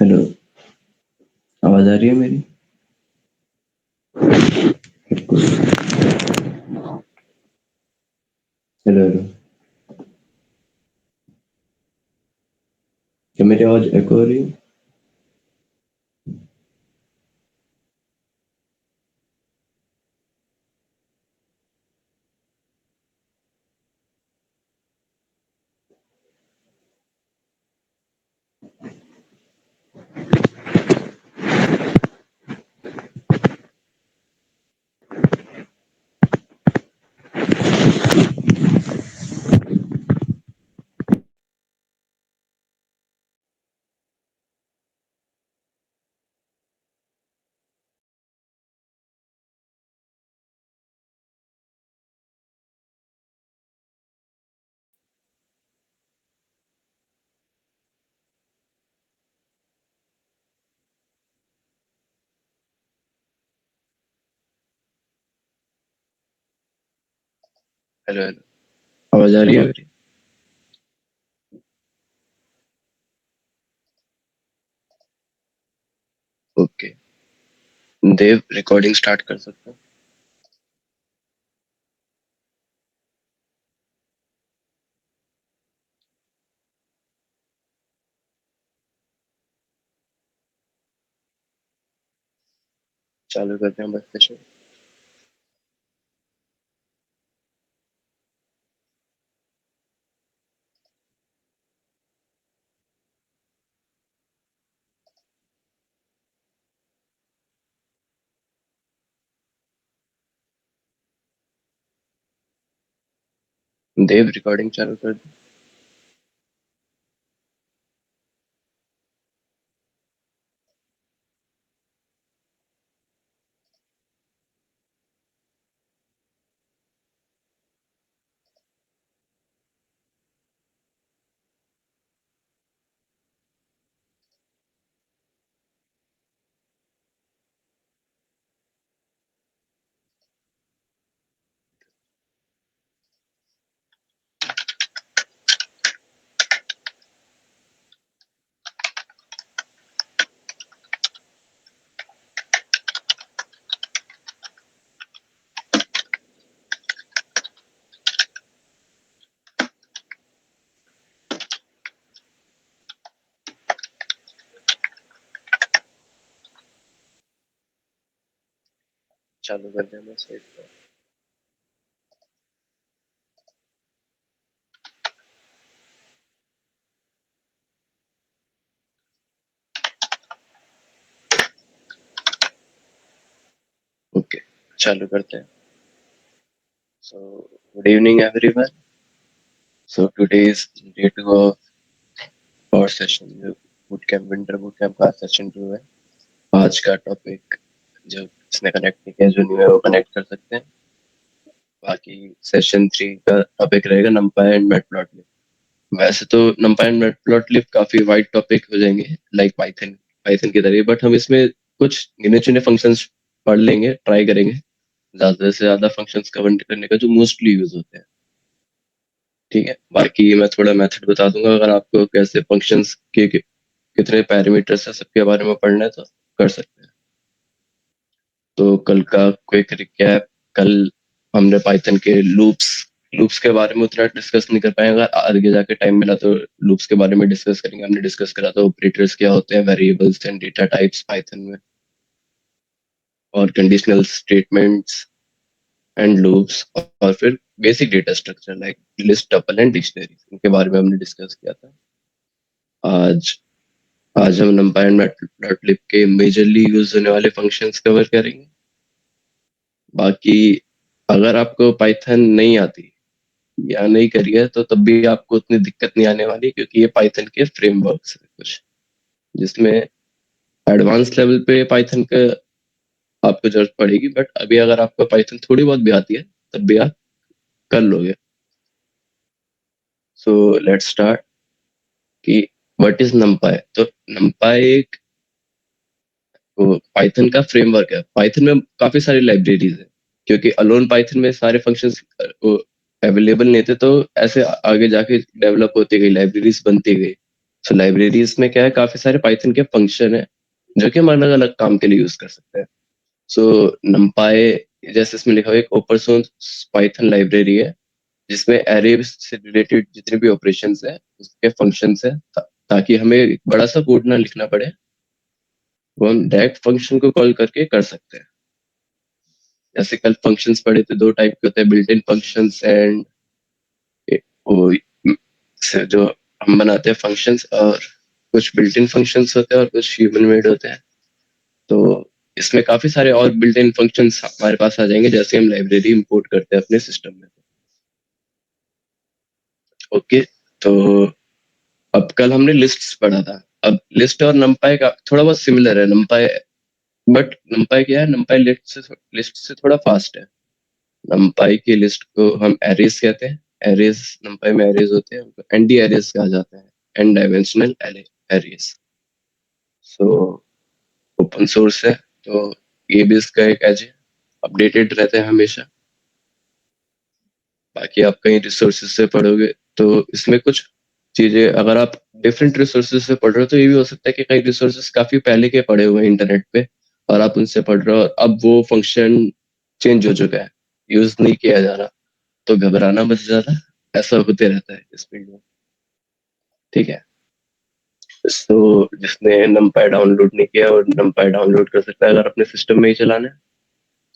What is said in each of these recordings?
Hello, आवाज़ आ रही है मेरी? बिल्कुल। Hello, hello. क्या मेरी आवाज़ एको हो रही है? Hello, hello. आवाज़ आ रही है मेरी? ओके। देव, रिकॉर्डिंग स्टार्ट कर सकते हैं? चालू करते हैं बस सेशन। देव, रिकॉर्डिंग चालू कर दो। चालू करते हैं बस वेट करो। ओके, चालू करते हैं। So good evening everyone. So today is day 2 of our session, जो boot camp, winter boot camp का सेशन 2 है। आज का टॉपिक, जो इसने कनेक्ट नहीं किया, जो न्यू है वो कनेक्ट कर सकते हैं। बाकी सेशन 3 का टॉपिक रहेगा numpy एंड मैटप्लॉटलिब। वैसे तो numpy एंड मैटप्लॉटलिब काफी वाइड टॉपिक हो जाएंगे, लाइक पाइथन पाइथन की तरह, बट हम इसमें कुछ गिने चुने फंक्शंस पढ़ लेंगे, ट्राई करेंगे ज्यादा से ज्यादा फंक्शंस कवर करने का जो मोस्टली यूज होते हैं। ठीक है, बाकी मैं थोड़ा मेथड बता दूंगा, अगर आपको कैसे फंक्शंस के कितने पैरामीटर्स है सबके बारे में पढ़ना है तो कर सकते हैं। तो कल का क्विक रिकैप। कल हमने पाइथन के लूप्स लूप्स के बारे में उतना डिस्कस नहीं कर पाएंगे, अगर आगे जाके टाइम मिला तो लूप्स के बारे में डिस्कस करेंगे। हमने डिस्कस करा था ऑपरेटर्स क्या होते हैं, variables and data types Python में, और कंडीशनल स्टेटमेंट्स एंड लूप्स, और फिर basic data structure like list, tuple and dictionary, इनके बारे में हमने डिस्कस किया था। आज आज हम numpy एंड मैटप्लॉटलिब के मेजरली यूज होने वाले फंक्शंस कवर करेंगे। बाकी अगर आपको पाइथन नहीं आती या नहीं करी है तो तब भी आपको उतनी दिक्कत नहीं आने वाली, क्योंकि ये पाइथन के फ्रेमवर्क्स है कुछ, जिसमें एडवांस लेवल पे पाइथन का आपको जरूरत पड़ेगी, बट अभी अगर आपको पाइथन थोड़ी बहुत भी आती है तब भी आप कर लोगे। सो लेट्स स्टार्ट कि व्हाट इज numpy। तो numpy एक पाइथन का फ्रेमवर्क है। पाइथन में काफी सारी लाइब्रेरीज है, क्योंकि अलोन पाइथन में सारे फंक्शंस अवेलेबल नहीं थे, तो ऐसे आगे जाके डेवलप होती गई, लाइब्रेरीज बनती गई। सो लाइब्रेरीज में क्या है, काफी सारे पाइथन के फंक्शन है जो कि हम अलग अलग काम के लिए यूज कर सकते हैं। सो numpy, जैसे इसमें लिखा हुआ है, एक ओपन सोर्स पाइथन लाइब्रेरी है जिसमें एरे से रिलेटेड जितने भी ऑपरेशंस है उसके फंक्शंस है, ताकि हमें एक बड़ा सा कोड ना लिखना पड़े, वो हम डायरेक्ट फंक्शन को कॉल करके कर सकते हैं। जैसे कल फंक्शंस पढ़े थे, दो टाइप के होते हैं, बिल्ट इन फंक्शंस एंड वो जो हम बनाते हैं फंक्शंस, और कुछ बिल्ट इन फंक्शंस होते हैं और कुछ ह्यूमन मेड होते हैं। तो इसमें काफी सारे और बिल्ट इन फंक्शंस हमारे पास आ जाएंगे जैसे हम लाइब्रेरी इंपोर्ट करते हैं अपने सिस्टम में। ओके, तो अब कल हमने लिस्ट्स पढ़ा था। अब लिस्ट और numpy का थोड़ा बहुत सिमिलर है। numpy, बट numpy क्या है, numpy लिस्ट से थोड़ा फास्ट है। numpy की लिस्ट को हम एरेज कहते हैं। एरेज, numpy में एरेज होते हैं, एनडी एरेज कहा जाता है, n dimensional arrays. So open source है, तो ये भी इसका एक एज है, अपडेटेड रहते हैं हमेशा। बाकी आप कहीं रिसोर्सेज से पढ़ोगे तो इसमें कुछ चीजें, अगर आप डिफरेंट रिसोर्सेज से पढ़ रहे हो तो ये भी हो सकता है कि कई रिसोर्सेज काफी पहले के पढ़े हुए हैं इंटरनेट पे, और आप उनसे पढ़ रहे हो और अब वो फंक्शन चेंज हो चुका है, यूज नहीं किया जा रहा, तो घबराना मत ज्यादा, ऐसा होते रहता है इस फील्ड में। ठीक है, तो जिसने numpy डाउनलोड नहीं किया और numpy डाउनलोड कर सकता है अगर अपने सिस्टम में ही चलाना है।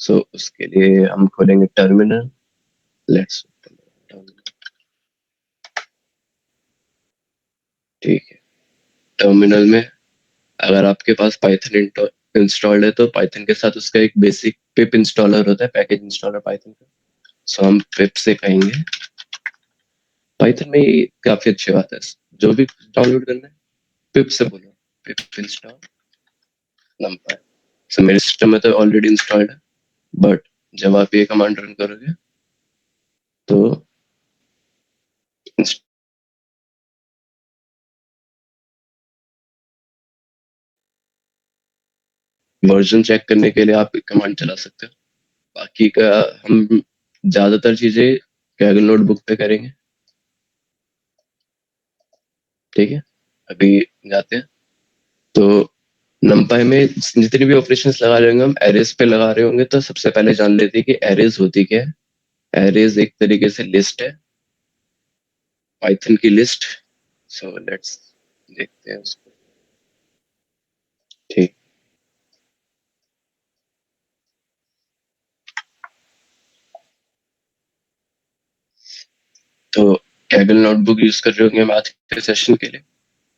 सो उसके लिए हम खोलेंगे टर्मिनल। लेट्स, ठीक है, टर्मिनल में अगर आपके पास पाइथन इंस्टॉल्ड है तो पाइथन के साथ उसका एक बेसिक पिप इंस्टॉलर होता है, पैकेज इंस्टॉलर पाइथन का। सो हम पिप से कहेंगे, पाइथन में ये काफी अच्छी बात है, जो भी डाउनलोड करना है पिप से बोलो, पिप इंस्टॉल numpy। सो मेरे सिस्टम में तो ऑलरेडी इंस्टॉल्ड है, बट जब आप ये कमांड रन करोगे तो वर्जन चेक करने के लिए आप कमांड चला सकते हो। बाकी का हम ज्यादातर चीजें कैगल नोटबुक पे करेंगे। ठीक है, अभी जाते हैं। तो numpy में जितने भी ऑपरेशंस लगा रहे होंगे हम एरेज पे लगा रहे होंगे, तो सबसे पहले जान लेते हैं कि एरेज होती क्या है। एरेज एक तरीके से लिस्ट है, पाइथन की लिस्ट। सो लेट्स देखते हैं उसको। ठीक, तो कैगल नोटबुक यूज कर रहे होंगे हम आज के सेशन के लिए।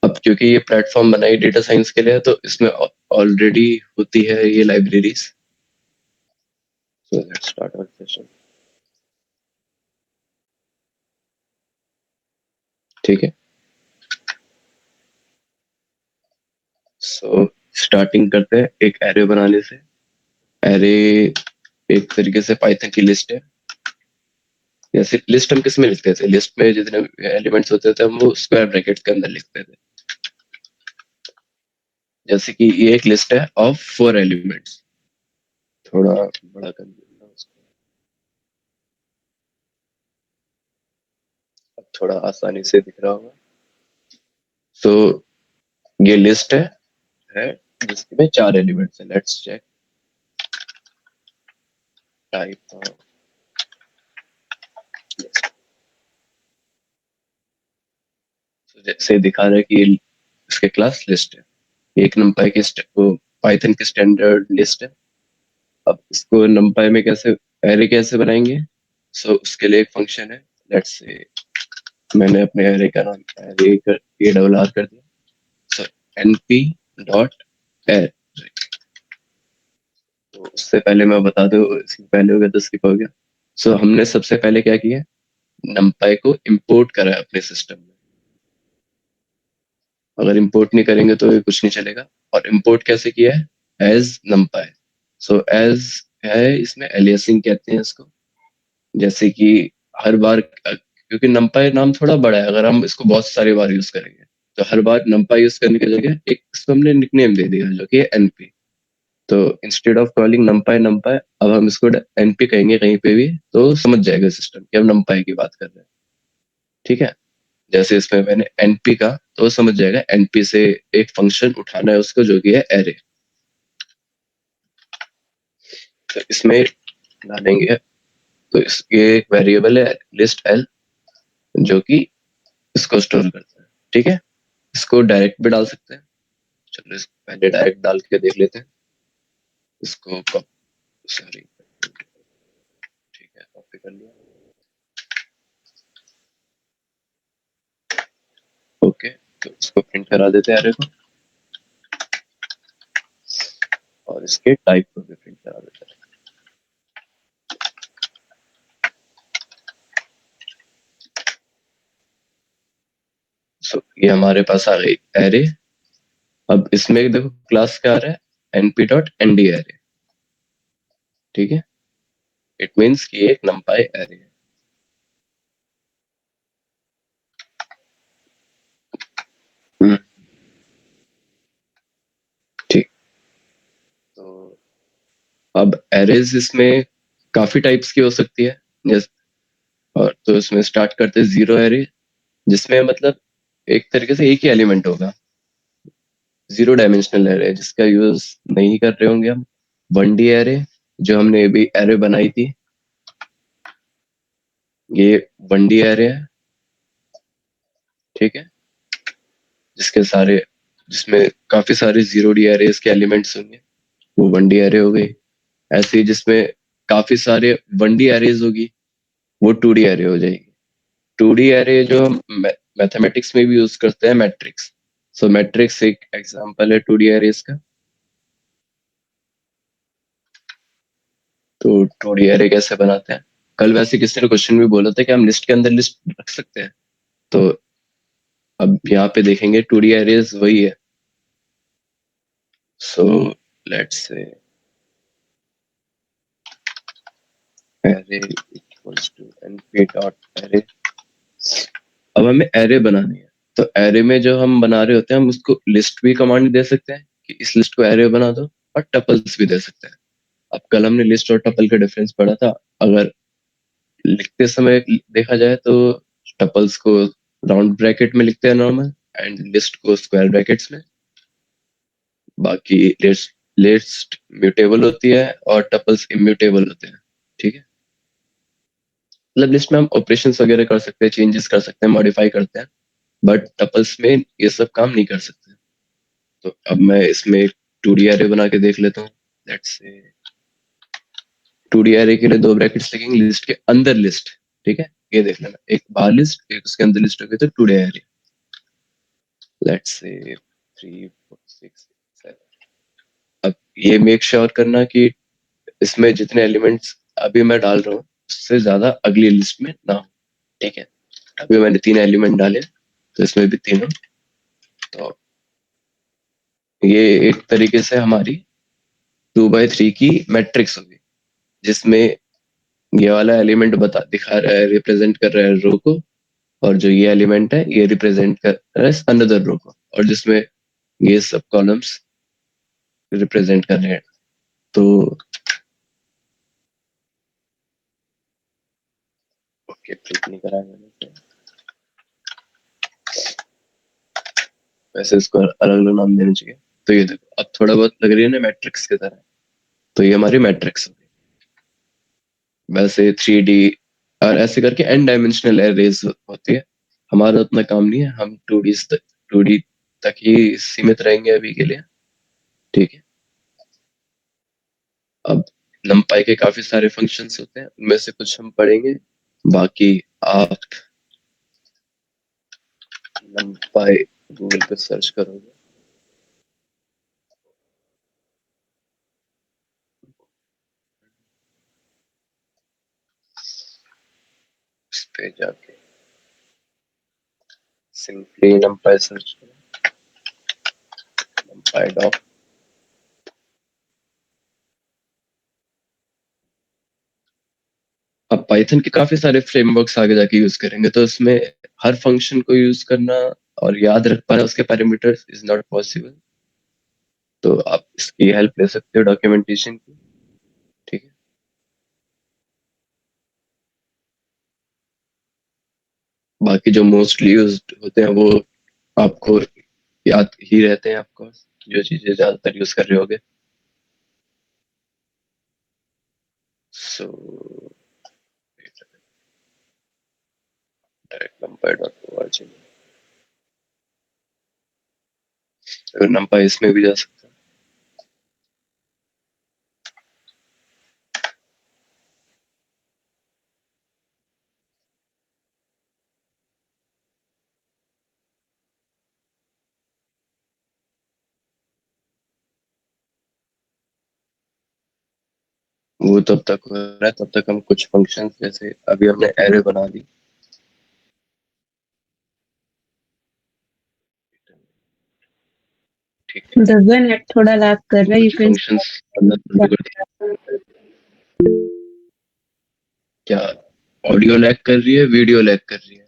अब क्योंकि ये प्लेटफॉर्म बनाई डेटा साइंस के लिए है तो इसमें ऑलरेडी होती है ये libraries. So let's start our session. ठीक है, सो स्टार्टिंग करते हैं एक एरे बनाने से। एरे एक तरीके से पाइथन की लिस्ट है। जैसे लिस्ट हम किस में लिखते थे, लिस्ट में जितने एलिमेंट्स होते थे हम वो स्क्वायर ब्रैकेट के अंदर लिखते थे। जैसे कि ये एक लिस्ट है ऑफ 4 एलिमेंट्स। थोड़ा बड़ा कर देना उसको, अब थोड़ा आसानी से दिख रहा होगा। तो ये लिस्ट है जिसमें 4 एलिमेंट्स है। लेट्स चेक टाइप ऑफ, जैसे दिखा रहा है कि ये इसके क्लास लिस्ट है। एक numpy की पाइथन की स्टैंडर्ड लिस्ट है। अब इसको numpy में कैसे, एरे कैसे बनाएंगे। सो उसके लिए एक फंक्शन है। लेट्स से मैंने अपने एरे का नाम एरे कर ये डबल आर कर दिया। सो np डॉट एरे। तो उससे पहले मैं बता दूं, इसके पहले हो गया तो स्किप हो गया। सो हमने सबसे पहले क्या किया, numpy को इंपोर्ट करा है अपने सिस्टम में। अगर इंपोर्ट नहीं करेंगे तो ये कुछ नहीं चलेगा। और इंपोर्ट कैसे किया है, एज numpy। सो एज है, इसमें एलियासिंग कहते हैं इसको। जैसे कि हर बार, क्योंकि numpy नाम थोड़ा बड़ा है, अगर हम इसको बहुत सारी बार यूज करेंगे तो हर बार numpy यूज करने की जगह एक इसको हमने निकनेम दे दिया जो कि है np। तो इंस्टेड ऑफ कॉलिंग numpy अब हम इसको np कहेंगे कहीं पे भी तो समझ जाएगा सिस्टम कि हम numpy की बात कर रहे हैं। ठीक है, जैसे इसमें मैंने np का तो वो समझ जाएगा एनपी से एक फंक्शन उठाना है उसको, जो कि है एरे। तो इसमें डालेंगे, तो ये एक वेरिएबल है लिस्ट एल, जो कि इसको स्टोर करता है। ठीक है, इसको डायरेक्ट भी डाल सकते हैं। चलो इसको पहले डायरेक्ट डाल के देख लेते हैं। इसको सॉरी, ठीक है, कॉपी कर लिया। ओके, तो इसको प्रिंट करा देते हैं एरे को, और इसके टाइप को भी प्रिंट करा देते हैं। ये हमारे पास आ गई एरे। अब इसमें देखो क्लास क्या आ रहा है, np डॉट एनडी एरे। ठीक है, इट मीन्स कि एक नंपाई एरे है। हम्म, ठीक। तो अब एरेज इसमें काफी टाइप्स की हो सकती है, जैसे, और तो इसमें स्टार्ट करते हैं जीरो एरे, जिसमें मतलब एक तरीके से एक ही एलिमेंट होगा। जीरो डायमेंशनल एरे जिसका यूज नहीं कर रहे होंगे हम। वन डी एरे, जो हमने अभी एरे बनाई थी, ये वन डी एरे है। ठीक है, जिसके सारे जिसमें काफी सारे जीरो डी एरेस के एलिमेंट्स होंगे, वो वन डी एरे हो गई। ऐसे ही जिसमें काफी सारे वन डी एरेज होगी, वो टू डी एरे हो जाएगी। टू डी एरे जो हम मैथमेटिक्स में भी यूज करते हैं, मैट्रिक्स। सो मैट्रिक्स एक एग्जांपल है टू डी एरेज का। तो टू डी एरे कैसे बनाते हैं, कल वैसे किसी ने क्वेश्चन भी बोला था कि हम लिस्ट के अंदर लिस्ट रख सकते हैं। तो अब यहाँ पे देखेंगे टू डी एरेज वही है। So let's say array equals to np dot array। अब हमें एरे बनानी है, तो एरे में जो हम बना रहे होते हैं, हम उसको लिस्ट भी कमांड दे सकते हैं कि इस लिस्ट को एरे बना दो, और टपल्स भी दे सकते हैं। अब कल हमने लिस्ट और टपल का डिफरेंस पढ़ा था। अगर लिखते समय देखा जाए तो टपल्स को राउंड ब्रैकेट में लिखते हैं नॉर्मल, एंड लिस्ट को स्क्वायर ब्रैकेट्स में। बाकी लिस्ट लिस्ट म्यूटेबल होती है और टपल्स इम्यूटेबल होते हैं। ठीक है, मतलब लिस्ट में हम ऑपरेशंस वगैरह कर सकते हैं, चेंजेस कर सकते हैं, मॉडिफाई करते हैं, बट टपल्स में ये सब काम नहीं कर सकते। तो अब मैं इसमें एक टू डी एरे बना के देख लेता हूँ। Let's say to D array के लिए दो ब्रैकेट्स लिखेंगे, लिस्ट के अंदर लिस्ट। ठीक है, ये देख लेना, एक बाहर लिस्ट, एक उसके अंदर लिस्ट हो गई, तो to D array. Let's say 3 4 6 7। अब ये मेक श्योर करना कि इसमें जितने एलिमेंट्स अभी मैं डाल रहा हूँ, उससे ज्यादा अगली लिस्ट में ना हो। ठीक है, अभी मैंने 3 एलिमेंट डाले, तो इसमें भी 3 हो। तो ये एक तरीके से हमारी 2 by 3 की मैट्रिक्स होगी, जिसमें ये वाला एलिमेंट बता दिखा रहा है, रिप्रेजेंट कर रहा है रो को, और जो ये एलिमेंट है ये रिप्रेजेंट कर रहा है अनदर रो को, और जिसमें ये सब कॉलम्स रिप्रेजेंट कर रहे हैं। तो ओके, क्लिक नहीं करा मैंने, वैसे इसको अलग अलग नाम देना चाहिए। तो ये देखो, अब थोड़ा बहुत लग रही है ना मैट्रिक्स की तरह। तो ये हमारी मैट्रिक्स होगी। वैसे 3D और ऐसे करके एन डायमेंशनल एरेज होती है। हमारा उतना काम नहीं है, हम 2D तक ही सीमित रहेंगे अभी के लिए। ठीक है, अब numpy के काफी सारे फंक्शंस होते हैं, उनमें से कुछ हम पढ़ेंगे। बाकी आप numpy गूगल पे सर्च करोगे, उस पे जाके सिंपली numpy सर्च करो, numpy डॉट। अब पाइथन के काफी सारे फ्रेमवर्क्स आगे जाके यूज करेंगे, तो उसमें हर फंक्शन को यूज करना और याद रख पाना उसके पैरामीटर्स इज नॉट पॉसिबल। तो आप इसकी हेल्प ले सकते हो डॉक्यूमेंटेशन की। ठीक है, बाकी जो मोस्टली यूज्ड होते हैं वो आपको याद ही रहते हैं आपको जो चीजें ज्यादातर यूज कर रहे होगे. So direct नंपाई dot org. अगर नंपाई इसमें भी जा सकता है. वो तब तक हो रहा है, तब तक हम कुछ फंक्शंस जैसे अभी हमने एरे बना दी. ठीक है. जब नेट थोड़ा लैग कर रहा है, यू कुछ कैन फंक्शंस करना शुरू कर दिए. क्या ऑडियो लैग कर रही है, वीडियो लैग कर रही है?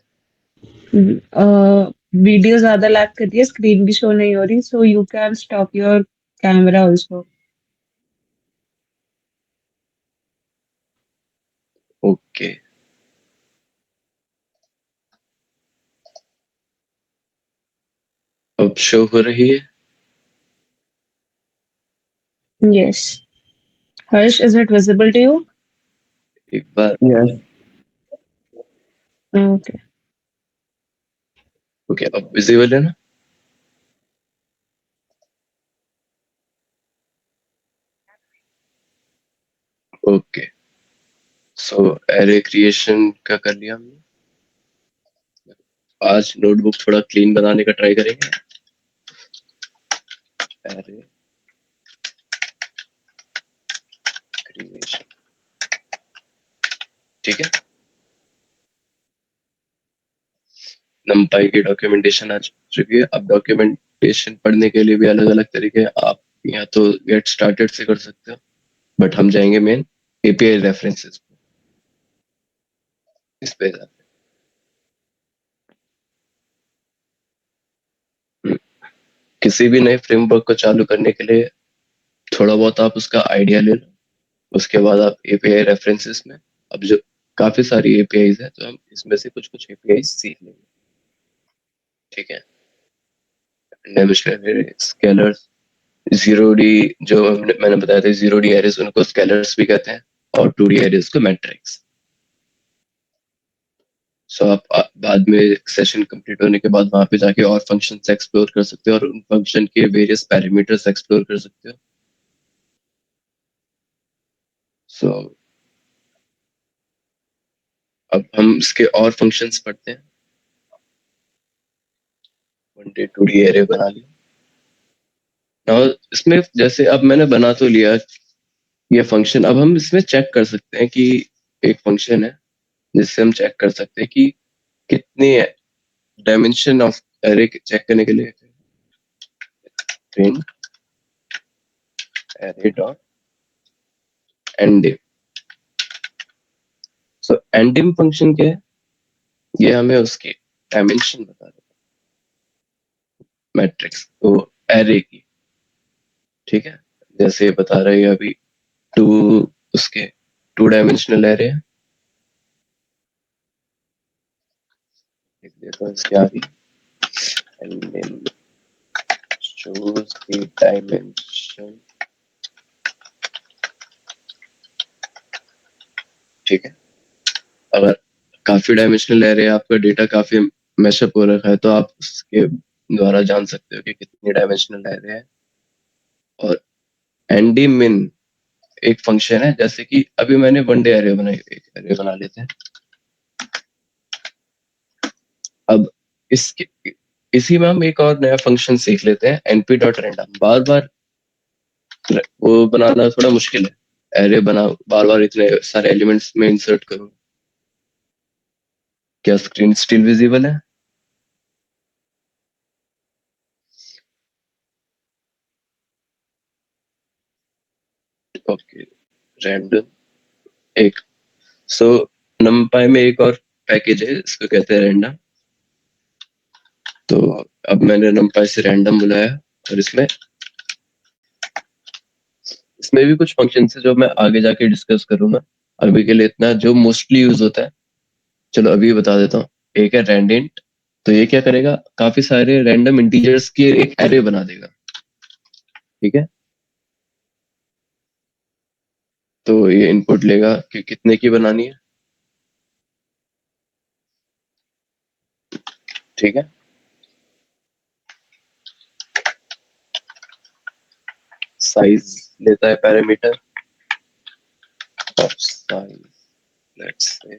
वीडियो ज्यादा लैग कर रही है, स्क्रीन भी शो नहीं हो रही, so you can stop your camera also. Okay. अब शो हो रही है. Yes. Harsh, is it visible to you? एक बार. Yes. Okay. ओके, अब विजिबल है ना? ओके. सो एरे क्रिएशन का कर लिया हमने. आज नोटबुक थोड़ा क्लीन बनाने का ट्राई करेंगे. Array creation. ठीक है. नंपाई की डॉक्यूमेंटेशन आ चुकी है. अब डॉक्यूमेंटेशन पढ़ने के लिए भी अलग अलग तरीके हैं. आप या तो गेट स्टार्टेड से कर सकते हो, बट हम जाएंगे मेन एपीआई रेफरेंसेस पे. इस पे जाते हैं. किसी भी नए फ्रेमवर्क को चालू करने के लिए थोड़ा बहुत आप उसका आइडिया ले लो. उसके बाद आप एपीआई रेफरेंसेस में, अब जो काफी सारी एपीआईज है, तो हम इसमें से कुछ कुछ एपीआई सीख लेंगे. ठीक है. डायमेंशनल स्केलर्स, जीरो डी, जो मैंने बताया था, जीरो डी एरेज उनको स्केलर्स भी कहते हैं, और टू डी एरेज को मैट्रिक्स. सो आप बाद में सेशन कंप्लीट होने के बाद वहां पे जाके और फंक्शंस एक्सप्लोर कर सकते हो और उन फंक्शन के वेरियस पैरामीटर्स एक्सप्लोर कर सकते हो. सो अब हम इसके और फंक्शंस पढ़ते हैं. One D two D array बना लिया. और इसमें जैसे अब मैंने बना तो लिया ये फंक्शन, अब हम इसमें चेक कर सकते हैं कि एक फंक्शन है जिससे हम चेक कर सकते हैं कि कितनी डायमेंशन ऑफ एरे चेक करने के लिए प्रिंट एरे डॉट एंडिम. सो एंडिम फंक्शन क्या है? ये हमें उसकी डायमेंशन बता देता है, मैट्रिक्स तो एरे की. ठीक है. जैसे बता रहे हैं अभी टू, उसके टू डायमेंशनल एरे है. लिख देता हूँ इसके आगे, एंडिम shows the dimension. ठीक है. अगर काफी डायमेंशनल एरे आपका डेटा काफी मैशअप हो रखा है, तो आप उसके द्वारा जान सकते हो कि कितनी डायमेंशनल एरे है. और एनडी मिन एक फंक्शन है. जैसे कि अभी मैंने वन डे एरे बनाई, एक एरे बना लेते हैं. अब इसके इसी में हम एक और नया फंक्शन सीख लेते हैं, np डॉट रैंडम. बार बार वो बनाना थोड़ा मुश्किल है. एरे बना बार बार इतने सारे एलिमेंट्स में इंसर्ट करूं. क्या स्क्रीन स्टिल विजिबल है? ओके. रैंडम एक. सो numpy में एक और पैकेज है, इसको कहते हैं रैंडम. तो अब मैंने numpy से रैंडम बुलाया, और इसमें इसमें भी कुछ फंक्शन है जो मैं आगे जाके डिस्कस करूंगा. अभी के लिए इतना जो मोस्टली यूज होता है, चलो अभी बता देता हूँ. एक है रैंडेंट. तो ये क्या करेगा, काफी सारे रैंडम इंटीजर्स की एक एरे बना देगा। ठीक है, तो ये इनपुट लेगा कि कितने की बनानी है। ठीक है, साइज लेता है parameter of size, let's say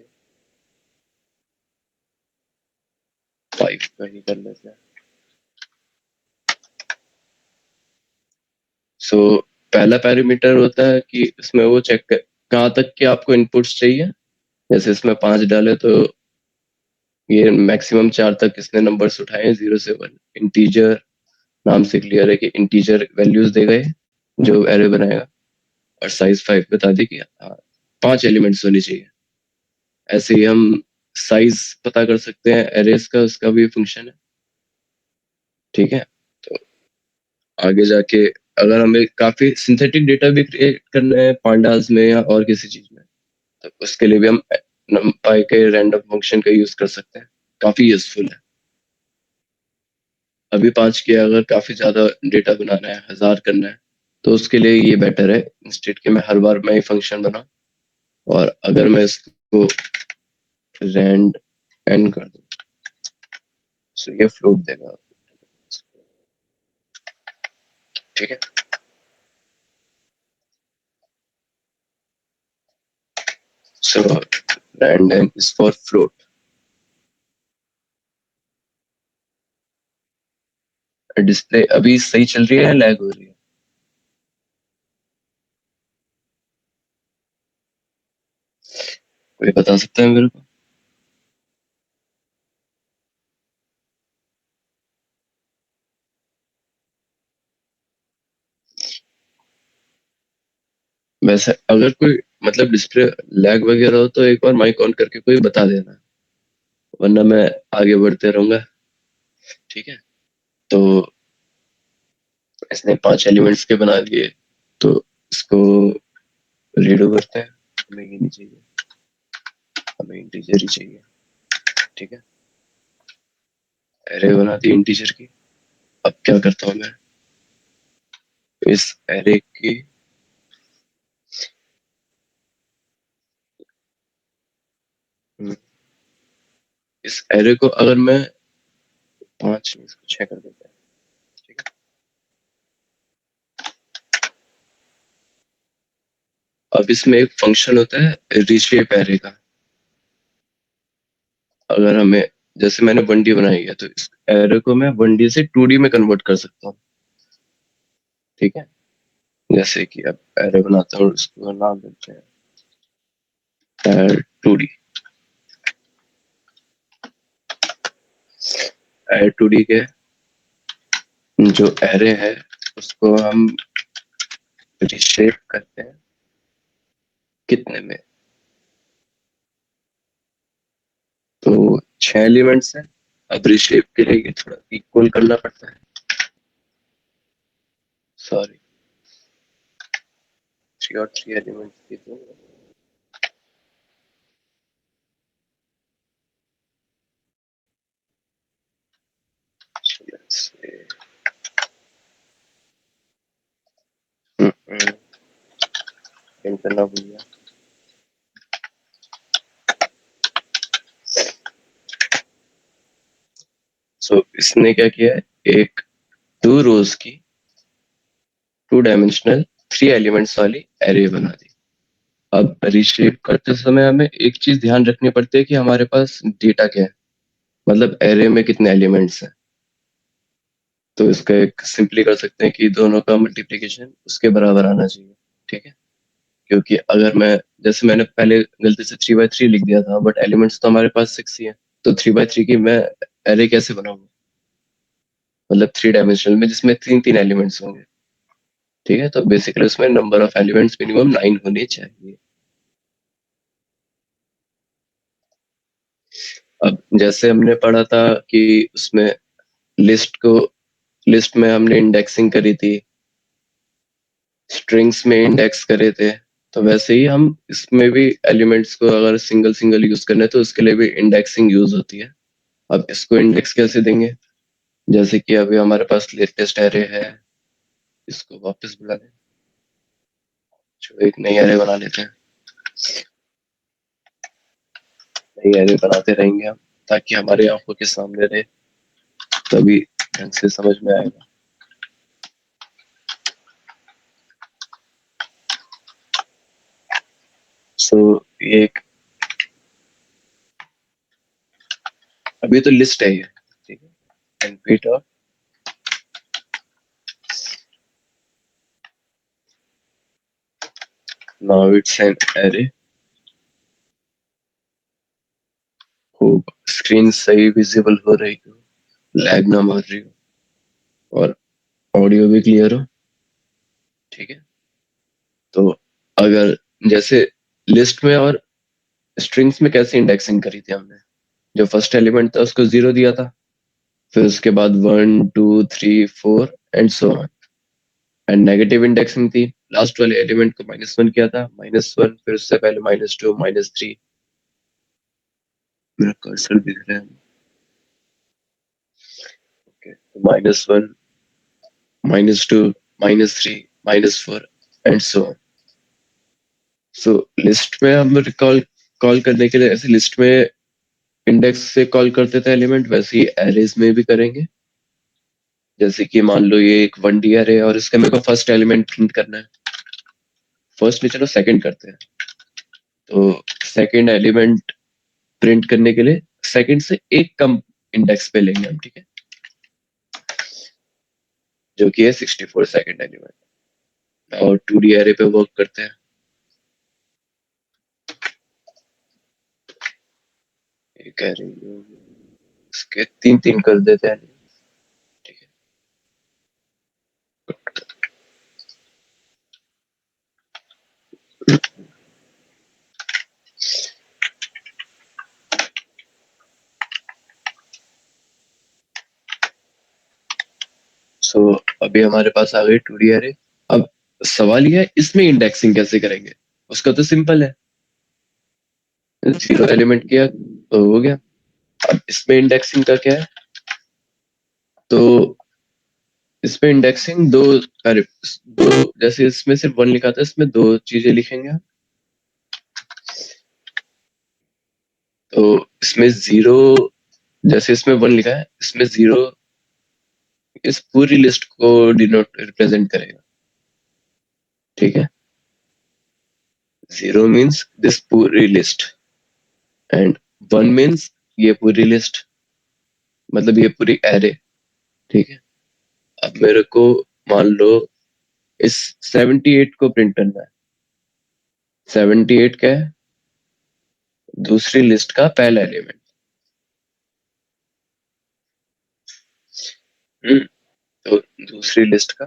5 का ही कर लेते हैं। सो पहला पैरामीटर होता है कि इसमें वो चेक कर कहाँ तक के आपको इनपुट्स चाहिए। जैसे इसमें 5 डाले तो ये मैक्सिमम 4 तक इसने नंबर्स उठाए, 0 से 1। इंटीजर नाम से क्लियर है कि इंटीजर वैल्यूज दे गए जो एरे बनाएगा, और साइज 5 बता दी कि हाँ 5 एलिमेंट्स होनी चाहिए। ऐसे ही हम साइज पता कर सकते हैं एरेस का, उसका भी फंक्शन है। ठीक है, तो आगे जाके अगर हमें काफी सिंथेटिक डेटा भी क्रिएट करना है पांडास में या और किसी चीज में, तो उसके लिए भी हम numpy के रैंडम फंक्शन का यूज कर सकते हैं, काफी यूजफुल है। अभी 5 किया, अगर काफी ज्यादा डेटा बनाना है, 1000 करना है, तो उसके लिए ये बेटर है इंस्टेड के मैं हर बार मैं फंक्शन बनाऊं। और अगर मैं इसको रैंड एन कर दूं तो ये फ्लोट देगा। ठीक है, so rand N is for float. Display अभी सही चल रही है या लैग हो रही है? कोई बता सकता है मेरे को? वैसे अगर कोई मतलब डिस्प्ले लैग वगैरह हो तो एक बार माइक ऑन करके कोई बता देना, वरना मैं आगे बढ़ते रहूंगा। ठीक है, तो इसने 5 एलिमेंट्स के बना दिए, तो इसको रीडो करते हैं। हमें ये नहीं चाहिए, हमें इंटीजर ही चाहिए। ठीक है, एरे बना दी इंटीजर की। अब क्या करता हूँ मैं, इस एरे की इस एरे को अगर मैं 5 इसको 6 कर देता है। ठीक है, अब इसमें एक फंक्शन होता है रीशेप एरे का। अगर हमें, जैसे मैंने 1D बनाई है, तो इस एरे को मैं 1D से 2D में कन्वर्ट कर सकता हूँ। ठीक है, जैसे कि अब एरे बनाता हूँ, इसको नाम देते हैं 2D। एड 2D के जो एरे है उसको हम रिशेप करते हैं कितने में, तो 6 एलिमेंट्स है। अब रिशेप के लिए थोड़ा इक्वल करना पड़ता है, सॉरी 3 और 3 एलिमेंट्स की तो करना भूल गया। सो इसने क्या किया है, एक 2 रोज की 2 डायमेंशनल 3 एलिमेंट्स वाली एरे बना दी। अब रिशेप करते समय हमें एक चीज ध्यान रखनी पड़ती है कि हमारे पास डेटा क्या है, मतलब एरे में कितने एलिमेंट्स हैं। तो इसका एक सिंपली कर सकते हैं कि दोनों का मल्टीप्लिकेशन उसके बराबर आना चाहिए। ठीक है, क्योंकि अगर मैं, जैसे मैंने पहले गलती से 3 by 3 लिख दिया था, बट एलिमेंट्स तो हमारे पास 6 ही है, तो 3 by 3 की मैं एरे कैसे बनाऊंगा, मतलब 3 डायमेंशनल में जिसमें 3 3 एलिमेंट्स होंगे। ठीक है, तो बेसिकली उसमें नंबर ऑफ एलिमेंट्स मिनिमम 9 होने चाहिए। अब जैसे हमने पढ़ा था कि उसमें लिस्ट को लिस्ट में हमने इंडेक्सिंग करी थी, स्ट्रिंग्स में इंडेक्स करे थे, तो वैसे ही हम इसमें भी एलिमेंट्स को अगर सिंगल सिंगल यूज करने तो उसके लिए भी इंडेक्सिंग यूज होती है। अब इसको इंडेक्स कैसे देंगे? जैसे कि अभी हमारे पास लेटेस्ट एरे है, इसको वापस बुला लें, जो एक नई एरे बना लेते हैं। नई एरे बनाते रहेंगे हम, ताकि हमारे आंखों के सामने रहे, तभी ढंग से समझ में आएगा। सो ये एक, अभी तो लिस्ट है ये, ठीक है, np dot now it's an array. Hope screen सही विजिबल हो रही हो, लैग ना मार रही हो, और ऑडियो भी क्लियर हो, ठीक है। तो अगर जैसे लिस्ट में और स्ट्रिंग्स में कैसे इंडेक्सिंग करी थी हमने, जो फर्स्ट एलिमेंट था उसको 0 दिया था, फिर उसके बाद 1 2 3 4 and so on, and negative indexing थी, लास्ट वाले एलिमेंट को -1 किया था, -1, फिर उससे पहले -2 -3। मेरा कर्सर दिख रहा है, ओके, तो -1 -2 -3 -4 and so on. So list में हम रिकॉल कॉल करने के लिए ऐसे लिस्ट में इंडेक्स से कॉल करते थे एलिमेंट, वैसे ही एरेज में भी करेंगे। जैसे कि मान लो ये एक 1D एरे है और इसका मेरे को फर्स्ट एलिमेंट प्रिंट करना है, फर्स्ट नहीं चलो सेकंड करते हैं। तो सेकंड एलिमेंट प्रिंट करने के लिए सेकंड से एक कम इंडेक्स पे लेंगे हम, ठीक है, जो कि है 64 सेकंड एलिमेंट। और 2D एरे पे वर्क करते हैं। एक एरे इसके 3 3 कर देते हैं, ठीक है। सो अभी हमारे पास आ गई 2D एरे। अब सवाल यह है इसमें इंडेक्सिंग कैसे करेंगे? उसका तो सिंपल है, 0 एलिमेंट किया तो हो गया। अब इसमें इंडेक्सिंग का क्या है? तो इसमें इंडेक्सिंग दो, अरे दो, जैसे इसमें सिर्फ 1 लिखा था, इसमें 2 चीजें लिखेंगे हम। तो इसमें 0, जैसे इसमें 1 लिखा है, इसमें 0 इस पूरी लिस्ट को डिनोट रिप्रेजेंट करेगा, ठीक है। 0 मीन्स दिस पूरी लिस्ट, एंड 1 मीन्स ये पूरी लिस्ट, मतलब ये पूरी एरे, ठीक है। अब मेरे को मान लो इस 78 को प्रिंट करना है। 78 क्या है? दूसरी लिस्ट का पहला एलिमेंट। तो दूसरी लिस्ट का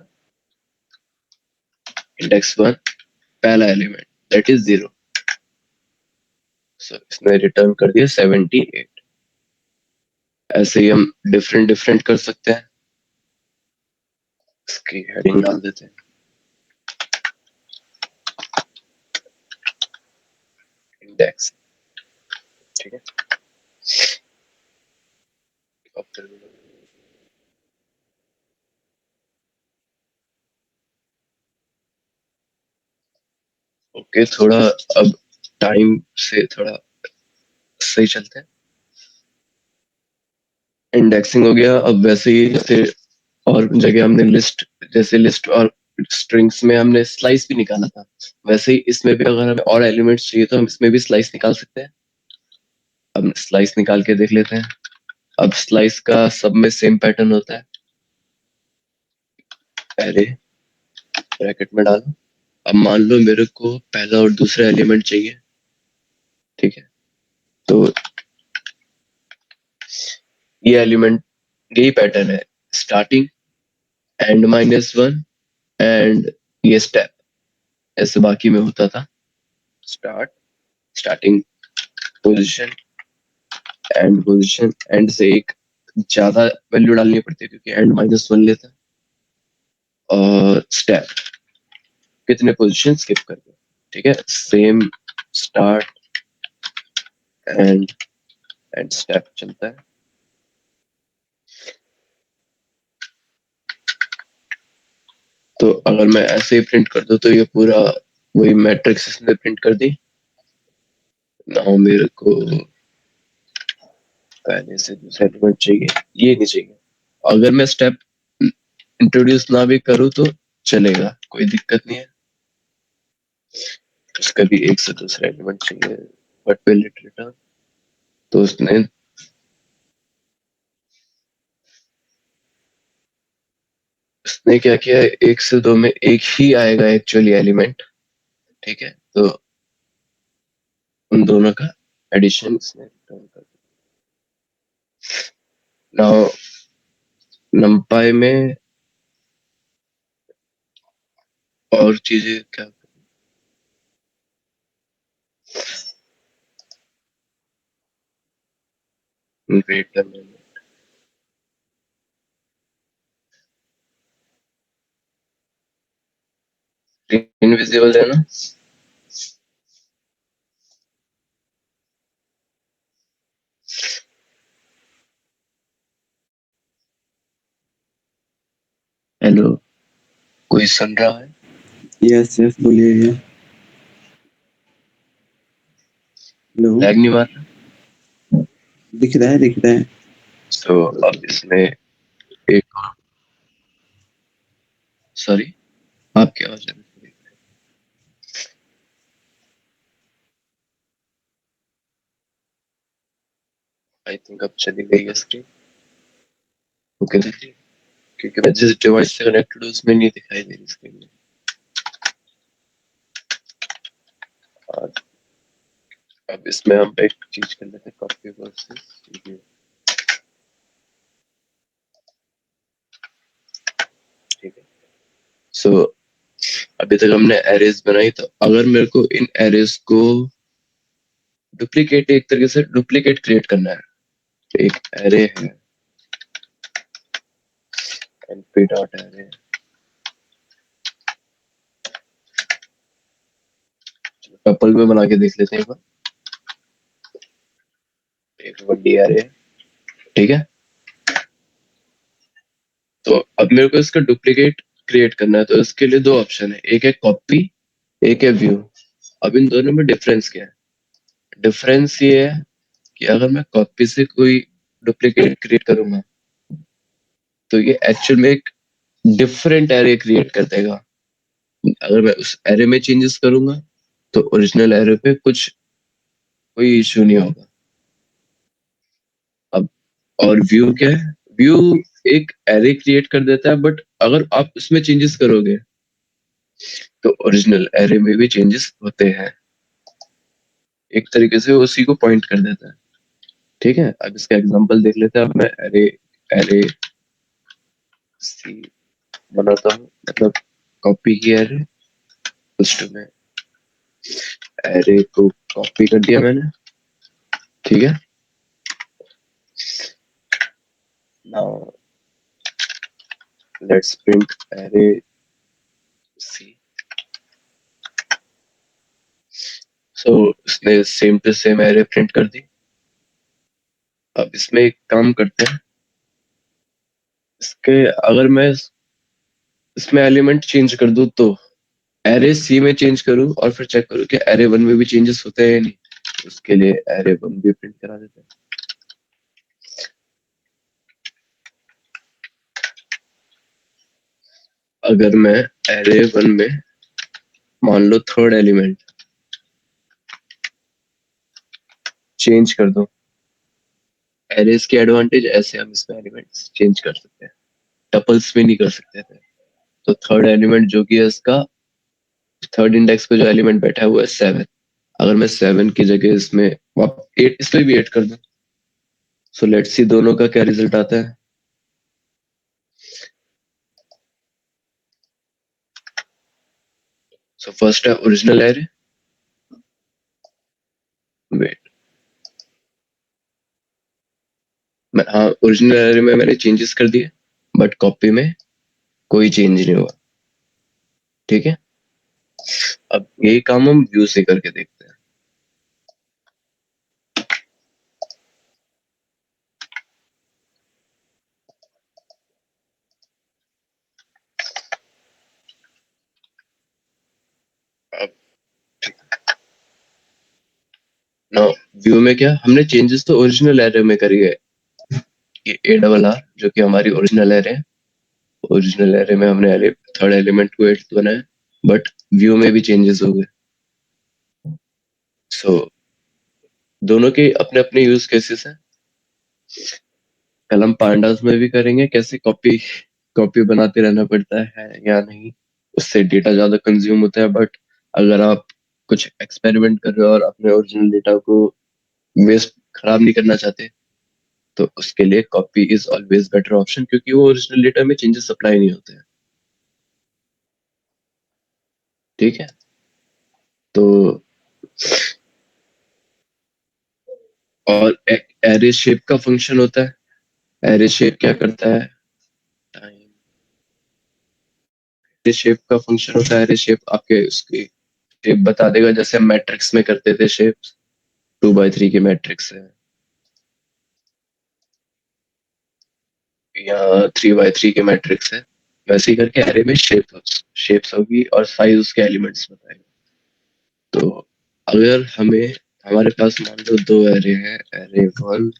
इंडेक्स 1 पहला एलिमेंट, दैट इज 0। सो इसने रिटर्न कर दिया 78। ऐसे ही हम डिफरेंट डिफरेंट कर सकते हैं। इसकी हेडिंग डाल देते हैं, इंडेक्स, ठीक है। ओके, थोड़ा अब टाइम से थोड़ा सही चलते हैं। इंडेक्सिंग हो गया। अब वैसे ही जैसे और जगह हमने लिस्ट, जैसे लिस्ट और स्ट्रिंग्स में हमने स्लाइस भी निकाला था, वैसे ही इसमें भी अगर हमें और एलिमेंट्स चाहिए तो हम इसमें भी स्लाइस निकाल सकते हैं। अब स्लाइस निकाल के देख लेते हैं। अब स्लाइस का सब में सेम पैटर्न होता है, एरे ब्रैकेट में डालो। अब मान लो मेरे को पहला और दूसरा एलिमेंट चाहिए, ठीक है। तो ये एलिमेंट, यही पैटर्न है, स्टार्टिंग, एंड -1, एंड ये स्टेप, ऐसे बाकी में होता था। Start, starting position, and position, and से एक ज्यादा वैल्यू डालनी पड़ती है क्योंकि एंड -1 लेता है। और स्टेप, कितने पोजीशन स्किप कर दो, ठीक है। Same start and and step चलता है। तो अगर मैं ऐसे ही प्रिंट कर दूं तो ये पूरा वही मैट्रिक्स इसने प्रिंट कर दी। ना मेरे को पहले से दूसरा एलिमेंट चाहिए, ये नहीं चाहिए। अगर मैं स्टेप इंट्रोड्यूस ना भी करूँ तो चलेगा, कोई दिक्कत नहीं है। उसका भी एक से दूसरा एलिमेंट चाहिए, बट विल इट रिटर्न। तो उसने क्या किया, एक से दो में एक ही आएगा एक्चुअली एलिमेंट। ठीक है, तो उन दोनों का एडिशन इसने रिटर्न कर दिया। नाउ नंपाई में और चीजें क्या, वेट करने में इनविजिबल है ना। हेलो, कोई सुन रहा है? यस यस बोलिए भैया। हेलो, लैग नहीं मार रहा? दिख रहा है दिख रहा है। तो अब इसमें एक और, सॉरी, आपकी आवाज आ रही है। आई थिंक अब चली गई है स्क्रीन। ओके देखिए, क्योंकि मैं जिस डिवाइस से कनेक्टेड हूँ उसमें नहीं दिखाई दे रही स्क्रीन में। और अब इसमें हम एक चीज कर लेते हैं, कॉपी वर्सेस। ठीक है, सो अभी तक हमने एरेज बनाई, तो अगर मेरे को इन एरेज को डुप्लीकेट, एक तरीके से डुप्लीकेट क्रिएट करना है। तो एक एरे है np डॉट एरे, टपल में बना के देख लेते हैं एक बार। एक वडी एरे, ठीक है। तो अब मेरे को इसका डुप्लीकेट क्रिएट करना है, तो इसके लिए दो ऑप्शन है, एक है कॉपी, एक है व्यू। अब इन दोनों में डिफरेंस क्या है? डिफरेंस ये है कि अगर मैं कॉपी से कोई डुप्लीकेट क्रिएट करूंगा तो ये एक्चुअल में एक डिफरेंट एरे क्रिएट कर देगा। अगर मैं उस एरे में चेंजेस करूंगा तो ओरिजिनल एरे पे कुछ कोई इशू नहीं होगा। अब और व्यू क्या है? व्यू एक एरे क्रिएट कर देता है, बट अगर आप उसमें चेंजेस करोगे तो ओरिजिनल एरे में भी चेंजेस होते हैं। एक तरीके से उसी को पॉइंट कर देता है। ठीक है, अब इसका एग्जांपल देख लेते हैं। अब मैं एरे एरे सी बनाता हूँ, मतलब कॉपी की एरे, उसमें में एरे को कॉपी कर दिया मैंने। ठीक है, now let's print array C. सो उसने same to same array print कर दी। अब इसमें एक काम करते हैं, इसके अगर मैं इसमें एलिमेंट चेंज कर दूं तो एरे सी में चेंज करूं और फिर चेक करूं कि एरे वन में भी चेंजेस होते हैं या नहीं। उसके लिए एरे वन भी प्रिंट करा देते हैं। अगर मैं एरे वन में मान लो थर्ड एलिमेंट चेंज कर दूं, एरेज के एडवांटेज ऐसे, हम इसमें एलिमेंट्स चेंज कर सकते हैं, टपल्स में नहीं कर सकते थे। तो थर्ड एलिमेंट जो कि है इसका, थर्ड इंडेक्स पे जो एलिमेंट बैठा है वो है 7। अगर मैं 7 की जगह इसमें 8, इसमें भी 8 कर दूं, सो लेट्स सी दोनों का क्या रिजल्ट आता है। सो फर्स्ट है ओरिजिनल एरे, वेट, मैं हाँ ओरिजिनल एरे में मैंने चेंजेस कर दिए, बट कॉपी में कोई चेंज नहीं हुआ। ठीक है, अब यही काम हम व्यू से करके देखते हैं। नाउ व्यू में क्या हमने चेंजेस तो ओरिजिनल एरे में करी है, ये ए डबल आर जो कि हमारी ओरिजिनल एरे है, ओरिजिनल एरे में हमने थर्ड एलिमेंट को 8 बनाया, बट व्यू में भी चेंजेस हो गए। सो दोनों के अपने अपने यूज केसेस हैं। कल हम पांडास में भी करेंगे कैसे कॉपी कॉपी बनाते रहना पड़ता है या नहीं, उससे डेटा ज्यादा कंज्यूम होता है, बट अगर आप कुछ एक्सपेरिमेंट कर रहे हो और अपने ओरिजिनल डेटा को वेस्ट खराब नहीं करना चाहते, तो उसके लिए copy is always better option, क्योंकि वो ओरिजिनल डेटा में चेंजेस अप्लाई नहीं होते हैं। ठीक है, तो और एक एरे शेप का फंक्शन होता है। एरे शेप क्या करता है, एरे शेप का फंक्शन होता है, एरे शेप आपके उसकी शेप बता देगा, जैसे मैट्रिक्स में करते थे शेप, 2 by 3 की मैट्रिक्स है या 3 by 3 की मैट्रिक्स है, वैसे ही करके एरे में शेप्स होगी और साइज उसके एलिमेंट्स बताएगा। तो अगर हमें हमारे पास मान लो 2 एरे हैं, एरे 1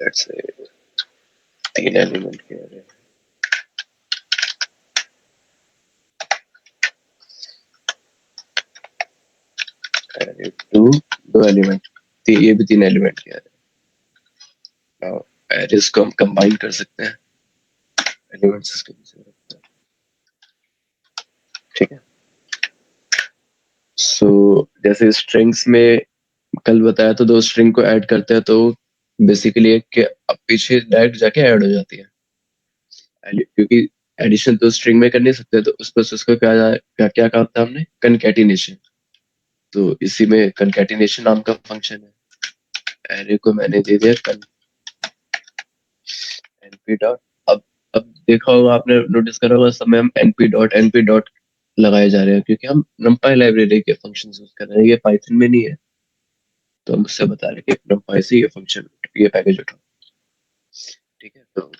लेट्स से 3 एलिमेंट के एरे, एरे 2 2 एलिमेंट, ये भी 3 एलिमेंट के एरे। नाउ एरेस को हम कंबाइन कर सकते हैं, एलिमेंट्स इसके पीछे रखते हैं। ठीक है, सो जैसे स्ट्रिंग्स में कल बताया तो 2 स्ट्रिंग को ऐड करते हैं, तो बेसिकली एक के अब पीछे डायरेक्ट जाके ऐड हो जाती है, क्योंकि एडिशन तो स्ट्रिंग में कर नहीं सकते, तो उस प्रोसेस को क्या क्या कहा था हमने, कनकैटिनेशन। तो इसी में कनकैटिनेशन नाम का फंक्शन है, एरे को मैंने दे दिया कन np डॉट। अब देखा होगा आपने, नोटिस करा होगा सब में हम np डॉट लगाए जा रहे हैं, क्योंकि हम numpy लाइब्रेरी के फंक्शंस यूज कर रहे हैं, ये पाइथन में नहीं है, तो हम उससे बता रहे हैं कि numpy से ये फंक्शन, ये पैकेज उठाओ। ठीक है, तो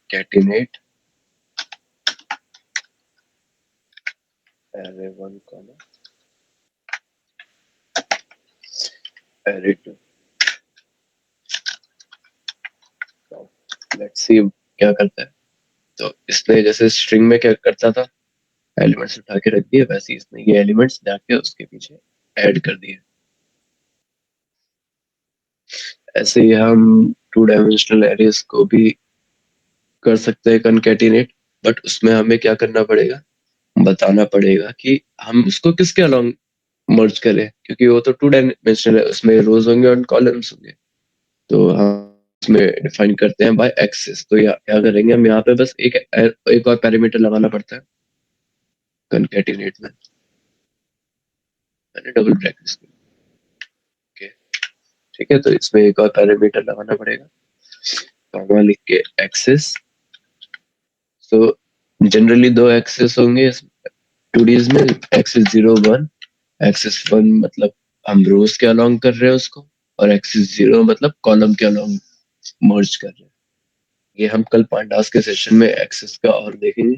concatenate array 1 comma array 2। Let's see क्या करता है। तो इसने जैसे स्ट्रिंग में क्या करता था, एलिमेंट्स उठा के रख दिए, वैसे ही इसने ये एलिमेंट्स जाके उसके पीछे ऐड कर दिए। ऐसे ही हम 2 डायमेंशनल एरेस को भी कर सकते हैं कनकैटिनेट, बट उसमें हमें क्या करना पड़ेगा, बताना पड़ेगा कि हम उसको किसके अलोंग मर्ज करें, क्योंकि वो तो 2 डायमेंशनल है, उसमें रोज होंगे और कॉलम्स होंगे। तो हम उसमें डिफाइन करते हैं बाय एक्सेस। तो क्या करेंगे हम यहाँ पे, बस एक और पैरामीटर लगाना पड़ता है कनकैटिनेट में, मैंने डबल ब्रैकेट्स में। ओके, ठीक है, तो इसमें एक और पैरामीटर लगाना पड़ेगा, कॉमा लिख के एक्सेस। तो जनरली 2 एक्सेस होंगे 2Ds में, एक्सेस 0 1। एक्सेस 1 मतलब हम रोज के अलोंग कर रहे हैं उसको, और एक्सेस 0 मतलब कॉलम के अलोंग मर्ज कर रहे हैं। ये हम कल पांडास के सेशन में एक्सेस का और देखेंगे।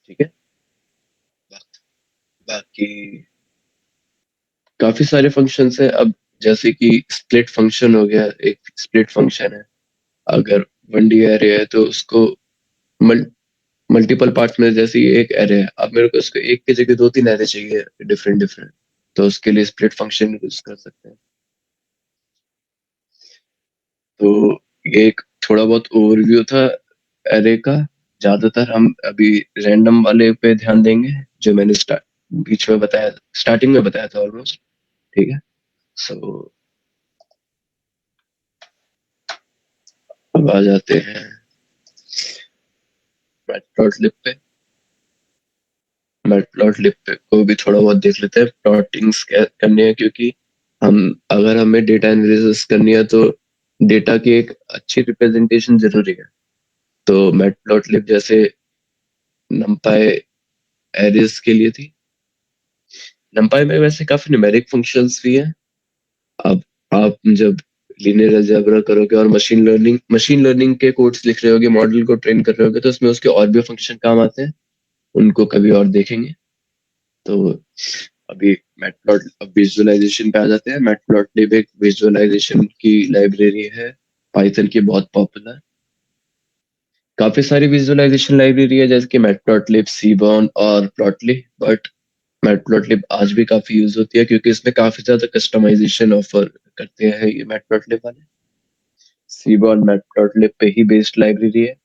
ठीक है, बाकी काफी सारे फंक्शंस हैं। अब जैसे कि स्प्लिट फंक्शन हो गया, एक स्प्लिट फंक्शन है, अगर 1D एरे है तो उसको मल्टीपल पार्ट में, जैसे ये एक एरे है, अब मेरे को इसको एक की जगह 2 3 एरे चाहिए डिफरेंट डिफरेंट, तो उसके लिए स्प्लिट फंक्शन यूज कर सकते हैं। तो ये एक थोड़ा बहुत ओवरव्यू था एरे का। ज्यादातर हम अभी रैंडम वाले पे ध्यान देंगे, जो मैंने बीच में बताया, स्टार्टिंग में बताया था ऑलमोस्ट। ठीक है, सो अब आ जाते हैं मैटप्लॉटलिब पे। मैटप्लॉटलिब पे को भी थोड़ा बहुत देख लेते हैं, प्लॉटिंग्स करनी है, क्योंकि हम अगर हमें डेटा एनालिसिस करनी है तो डेटा की एक अच्छी रिप्रेजेंटेशन जरूरी है। तो मैटप्लॉटलिब जैसे नंपाई एरेस के लिए थी, नंपाई में वैसे काफी न्यूमेरिक फंक्शंस भी हैं। अब आप जब लीनियर अलजेब्रा करोगे और मशीन लर्निंग के कोड्स लिख रहे होगे, मॉडल को ट्रेन कर रहे होगे, तो उसमें उसके और भी फंक्शन काम आते हैं, उनको कभी और देखेंगे। तो अभी मैटप्लॉट, अब विजुअलाइजेशन पे आ जाते हैं। मैटप्लॉटलिब एक विजुअलाइजेशन की लाइब्रेरी है, पाइथन की बहुत पॉपुलर। काफी सारी विजुअलाइजेशन लाइब्रेरी है जैसे कि मैटप्लॉटलिब, सीबॉर्न और प्लॉटली, बट मैटप्लॉटलिब आज भी काफी यूज होती है क्योंकि इसमें काफी ज्यादा कस्टमाइजेशन ऑफर करते हैं ये मैटप्लॉटलिब वाले। सीबॉर्न मैटप्लॉटलिब पे ही बेस्ड लाइब्रेरी है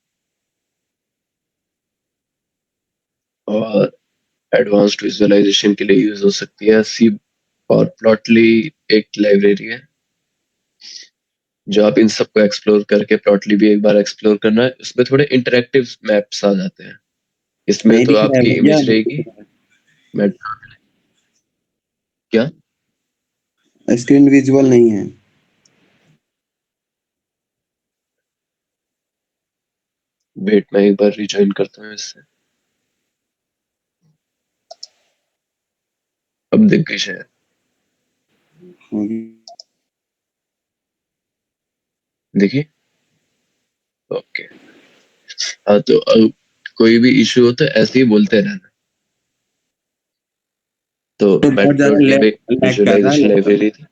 और एडवांस्ड विजुअलाइजेशन के लिए यूज हो सकती है। सी और प्लॉटली एक लाइब्रेरी है जो आप इन सबको एक्सप्लोर करके, प्लॉटली भी एक बार एक्सप्लोर करना है। उसमें थोड़े इंटरेक्टिव मैप्स आ जाते हैं, इसमें नहीं तो दिख रहा है आपकी भैया। इमेज रहेगी। मैं क्या स्क्रीन विजुअल नहीं है। वेट, मैं एक बार रिज्वाइन करता हूँ इससे। अब दिख गई शायद। होगी। देखिए, ओके। हाँ, तो अब कोई भी इशू हो तो ऐसे ही बोलते रहना। तो तो बहुत ज्यादा मैटप्लॉटलिब एक लैग कर रहा विजुअलाइजेशन है। लाइब्रेरी थी।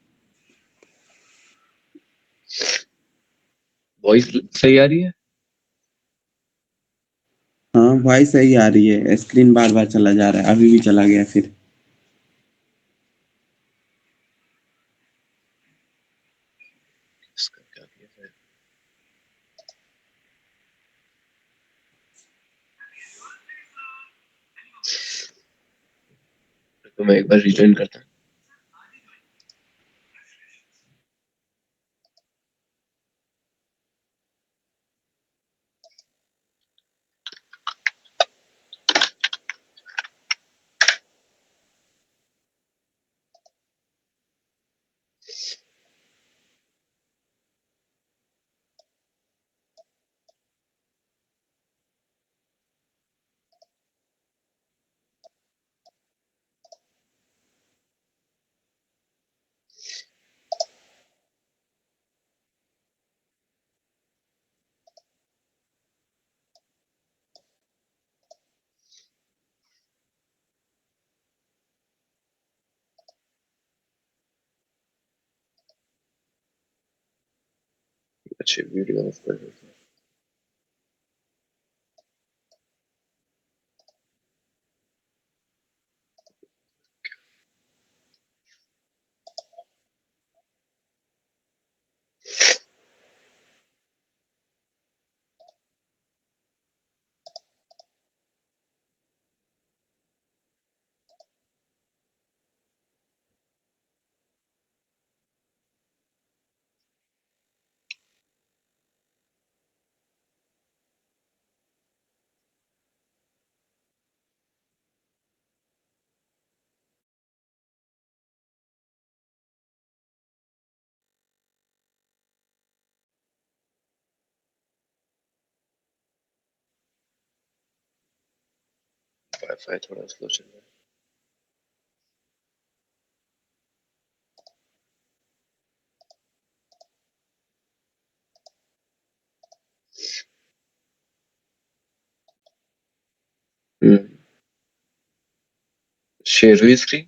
वॉइस सही आ रही है? हाँ वॉइस सही आ रही है, स्क्रीन बार बार चला जा रहा है, अभी भी चला गया फिर। इसका क्या किया जाए? तो मैं एक बार रिज्वाइन करता हूँ। अच्छी वीडियो ऑफ कर देता हूँ। वाईफाई थोड़ा स्लो चल रहा है। शेयर हुई स्क्रीन।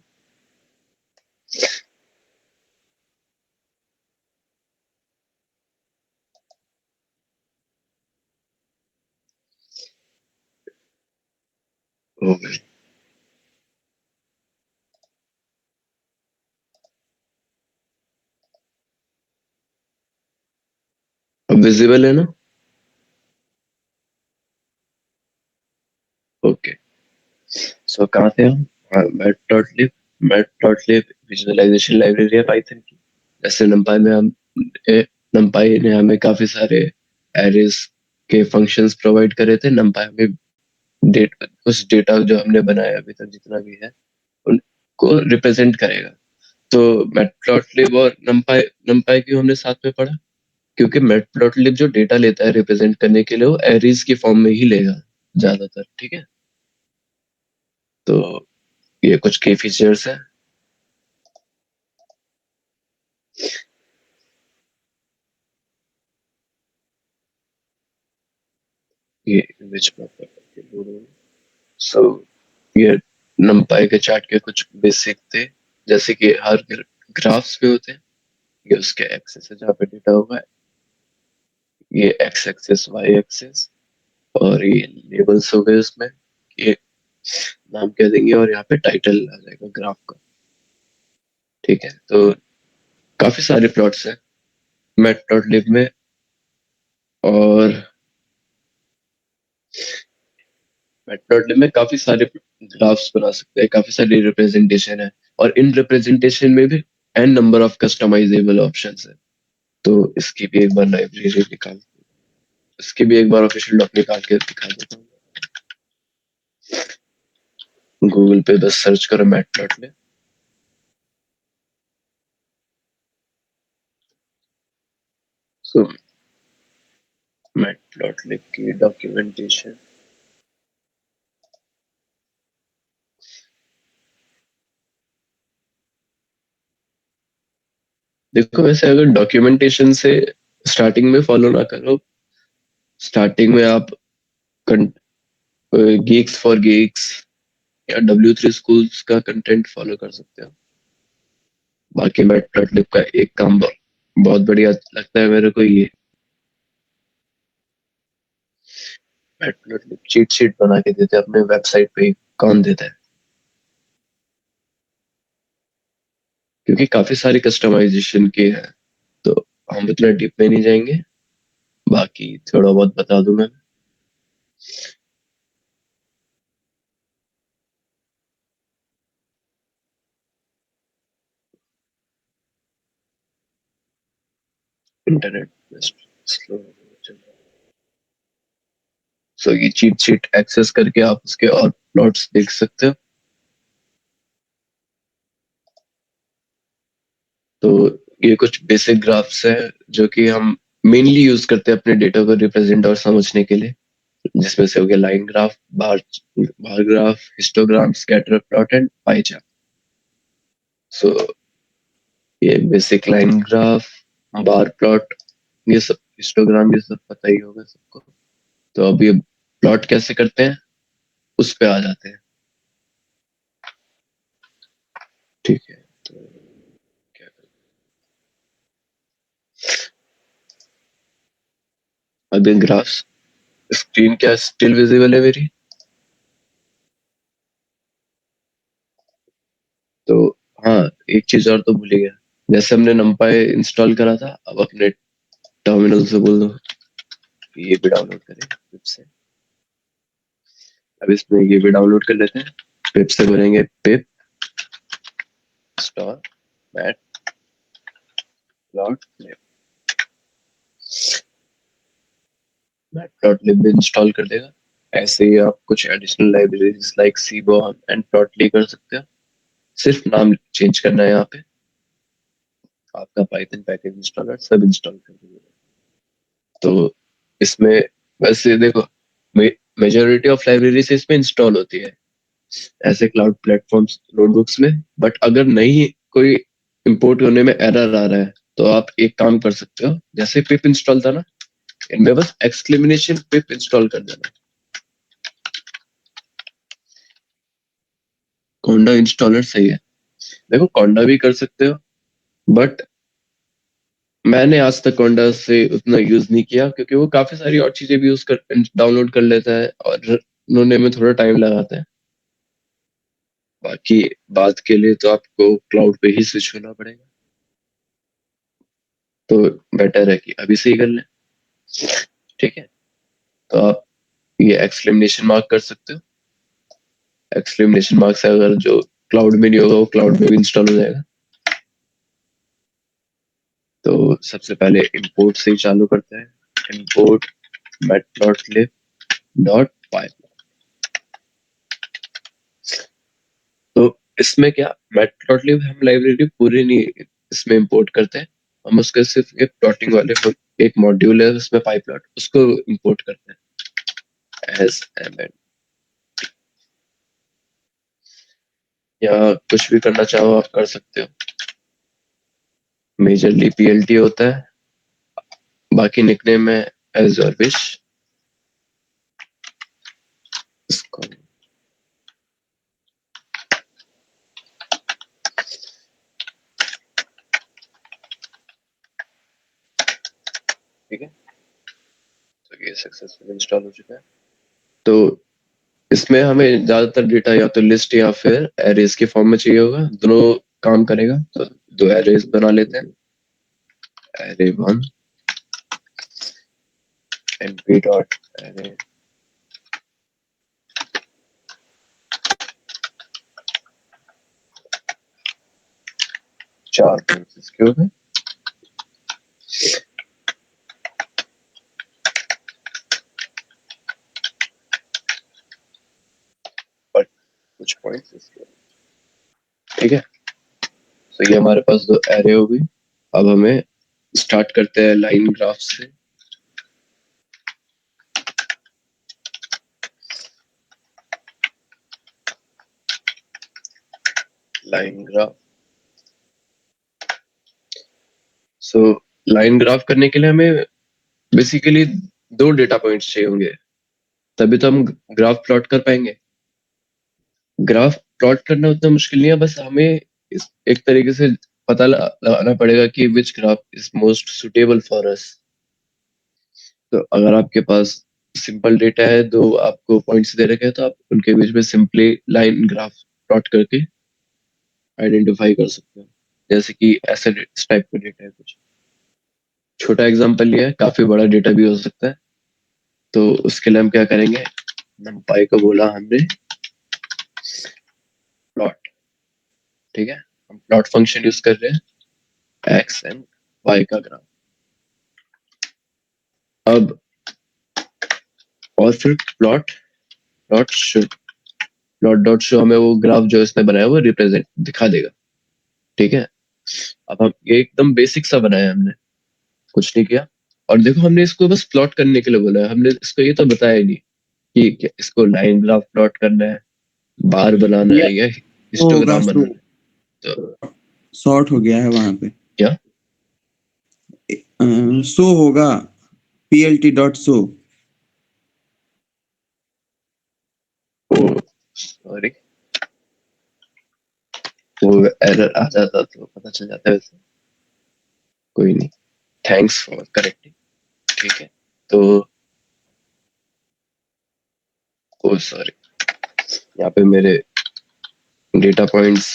हो गई। अब विजिबल है ना? ओके। सो कहाँ थे हम? मैटप्लॉटलिब। मैटप्लॉटलिब विजुअलाइजेशन लाइब्रेरी है पाइथन की। जैसे numpy में हम numpy ने हमें काफी सारे एरेज के फंक्शंस प्रोवाइड करे थे। numpy हमें उस डेटा जो हमने बनाया अभी तक जितना भी है उनको रिप्रेजेंट करेगा। तो मैटप्लॉटलिब और numpy क्यों हमने साथ में पढ़ा? क्योंकि मैटप्लॉटलिब जो डेटा लेता है रिप्रेजेंट करने के लिए, वो एरेज की फॉर्म में ही लेगा ज्यादातर, ठीक है? तो ये कुछ की फीचर्स है। ये इमेज प्रॉपर। सो ये numpy के चार्ट के कुछ बेसिक थे, जैसे कि हर ग्राफ्स पे होते हैं, ये उसके एक्सेस है जहाँ पे डेटा होगा, ये एक्स एक्सेस वाई एक्सेस, और ये लेबल्स हो गए उसमें, ये नाम कह देंगे और यहाँ पे टाइटल आ जाएगा ग्राफ का। ठीक है, तो काफी सारे प्लॉट्स हैं मैटप्लॉटलिब में, और मैटप्लॉटलिब में काफी सारे ग्राफ्स बना सकते हैं, काफी सारी रिप्रेजेंटेशन है, और इन रिप्रेजेंटेशन में भी n number of customisable options है। तो इसकी भी एक बार लाइब्रेरी निकाल, इसकी भी एक बार ऑफिशियल डॉक निकाल के दिखा देता हूँ। गूगल पे बस सर्च करो मैटप्लॉटलिब। सो मैटप्लॉटलिब की डॉक्यूमेंटेशन, देखो वैसे अगर डॉक्यूमेंटेशन से स्टार्टिंग में फॉलो ना करो, स्टार्टिंग में आप गीक्स फॉर गीक्स या W3 स्कूल्स का कंटेंट फॉलो कर सकते हो। बाकी मैटप्लॉटलिब का एक काम बहुत बढ़िया लगता है मेरे को, ये मैटप्लॉटलिब चीट शीट बना के देते हैं अपने वेबसाइट पे। कौन देता है? क्योंकि काफी सारी कस्टमाइजेशन की है, तो हम इतना डीप में नहीं जाएंगे, बाकी थोड़ा बहुत बता दूंगा। इंटरनेट स्लो, सो ये चीट शीट एक्सेस करके आप उसके और प्लॉट्स देख सकते हो। तो ये कुछ बेसिक ग्राफ्स है जो कि हम मेनली यूज करते हैं अपने डेटा को रिप्रेजेंट और समझने के लिए, जिसमें से हो गया line graph, bar graph, histogram, scatter plot and pie chart. So ये basic line graph, bar plot, ये सब, हिस्टोग्राम, ये सब पता ही होगा सबको। तो अब ये प्लॉट कैसे करते हैं उस पे आ जाते हैं। ठीक है, तो क्या अब ये ग्राफ्स, स्क्रीन क्या स्टिल विजिबल है मेरी? तो हाँ, एक चीज और तो भूल ही गया, जैसे हमने numpy इंस्टॉल करा था, अब अपने टर्मिनल से बोल दो ये भी डाउनलोड करें पिप से। अब इसमें ये भी डाउनलोड कर लेते हैं, पिप से बोलेंगे pip install matplotlib, matplotlib install कर देगा। ऐसे ही आप कुछ additional libraries like seaborn and plotly कर सकते हो, सिर्फ नाम चेंज करना है यहाँ पे, आपका पाइथन पैकेज इंस्टॉलर सब इंस्टॉल कर देगा। तो इसमें वैसे देखो, मेजोरिटी ऑफ लाइब्रेरी से इसमें इंस्टॉल होती है ऐसे क्लाउड प्लेटफॉर्म्स नोटबुक्स में, बट अगर नहीं कोई इंपोर्ट होने में एरर आ रहा है तो आप एक काम कर सकते हो, जैसे पिप इंस्टॉल था ना, इनमें बस एक्सक्लेमेशन पिप इंस्टॉल कर देना। कोंडा इंस्टॉलर सही है, देखो कोंडा भी कर सकते हो, बट मैंने आज तक कोंडा से उतना यूज नहीं किया, क्योंकि वो काफी सारी और चीजें भी यूज कर डाउनलोड कर लेता है और उन्होंने में थोड़ा टाइम लगाता है। बाकी बात के लिए तो आपको क्लाउड पे ही स्विच होना पड़ेगा, तो बेटर है कि अभी से ही कर लें। ठीक है, तो आप ये एक्सक्लेमेशन मार्क कर सकते हो, एक्सक्लेमेशन मार्क से अगर जो क्लाउड में नहीं होगा वो क्लाउड में भी इंस्टॉल हो जाएगा। तो सबसे पहले इंपोर्ट से ही चालू करते हैं, इंपोर्ट मैटप्लॉटलिब डॉट पाई। तो इसमें क्या, मैटप्लॉटलिब हम लाइब्रेरी पूरी नहीं इसमें इंपोर्ट करते हैं, हम उसके सिर्फ एक प्लॉटिंग वाले एक मॉड्यूल है उसमें पाई प्लॉट, उसको इंपोर्ट करते हैं एज एम, या कुछ भी करना चाहो आप कर सकते हो, मेजरली पीएलटी होता है, बाकी निकनेम में एज योर विश। ठीक है, तो ये सक्सेसफुल इंस्टॉल हो चुका है। तो इसमें हमें ज्यादातर डेटा या तो लिस्ट या फिर एरेज के फॉर्म में चाहिए होगा, दोनों काम करेगा। तो दो एरेज बना लेते हैं, array one np dot array, चार पॉइंट्स इसके हो गए। और कुछ पॉइंट्स इसके, ठीक है। तो ये हमारे पास दो एरे हो गई। अब हमें स्टार्ट करते हैं लाइन ग्राफ से। Line graph, so line graph करने के लिए हमें बेसिकली दो डेटा पॉइंट्स चाहिए होंगे, तभी तो हम ग्राफ प्लॉट कर पाएंगे। ग्राफ प्लॉट करना उतना मुश्किल नहीं है, बस हमें एक तरीके से पता लगाना पड़ेगा कि which graph is most suitable for us. तो अगर आपके पास सिंपल डेटा है, दो आपको पॉइंट्स दे रखे हैं, तो आप उनके बीच में सिंपली लाइन ग्राफ प्लॉट करके आइडेंटिफाई कर सकते हैं। जैसे कि ऐसे इस टाइप का डेटा है कुछ, छोटा एग्जांपल लिया है, काफी बड़ा डेटा भी हो सकता है। तो उसके लिए हम क्या करेंगे, numpy को बोला हमने प्लॉट, ठीक है। हम प्लॉट फंक्शन यूज कर रहे हैं एक्स एंड वाई का ग्राफ। अब और फिर plot dot show, plot dot show हमें वो ग्राफ जो इसने बनाया वो रिप्रेजेंट दिखा देगा, ठीक है। अब हम ये एकदम बेसिक सा बनाया हमने, कुछ नहीं किया। और देखो हमने इसको बस प्लॉट करने के लिए बोला है, हमने इसको ये तो बताया ही नहीं कि इसको लाइन ग्राफ प्लॉट करना है, बार बनाना है या होगा हिस्टोग्राम बनाना है। तो शॉर्ट हो गया है वहां पे, क्या शो होगा plt डॉट शो। सॉरी, वो एरर आ जाता तो पता चल जाता है, वैसे कोई नहीं, थैंक्स फॉर करेक्टिंग, ठीक है। तो ओ सॉरी, यहाँ पे मेरे डेटा पॉइंट्स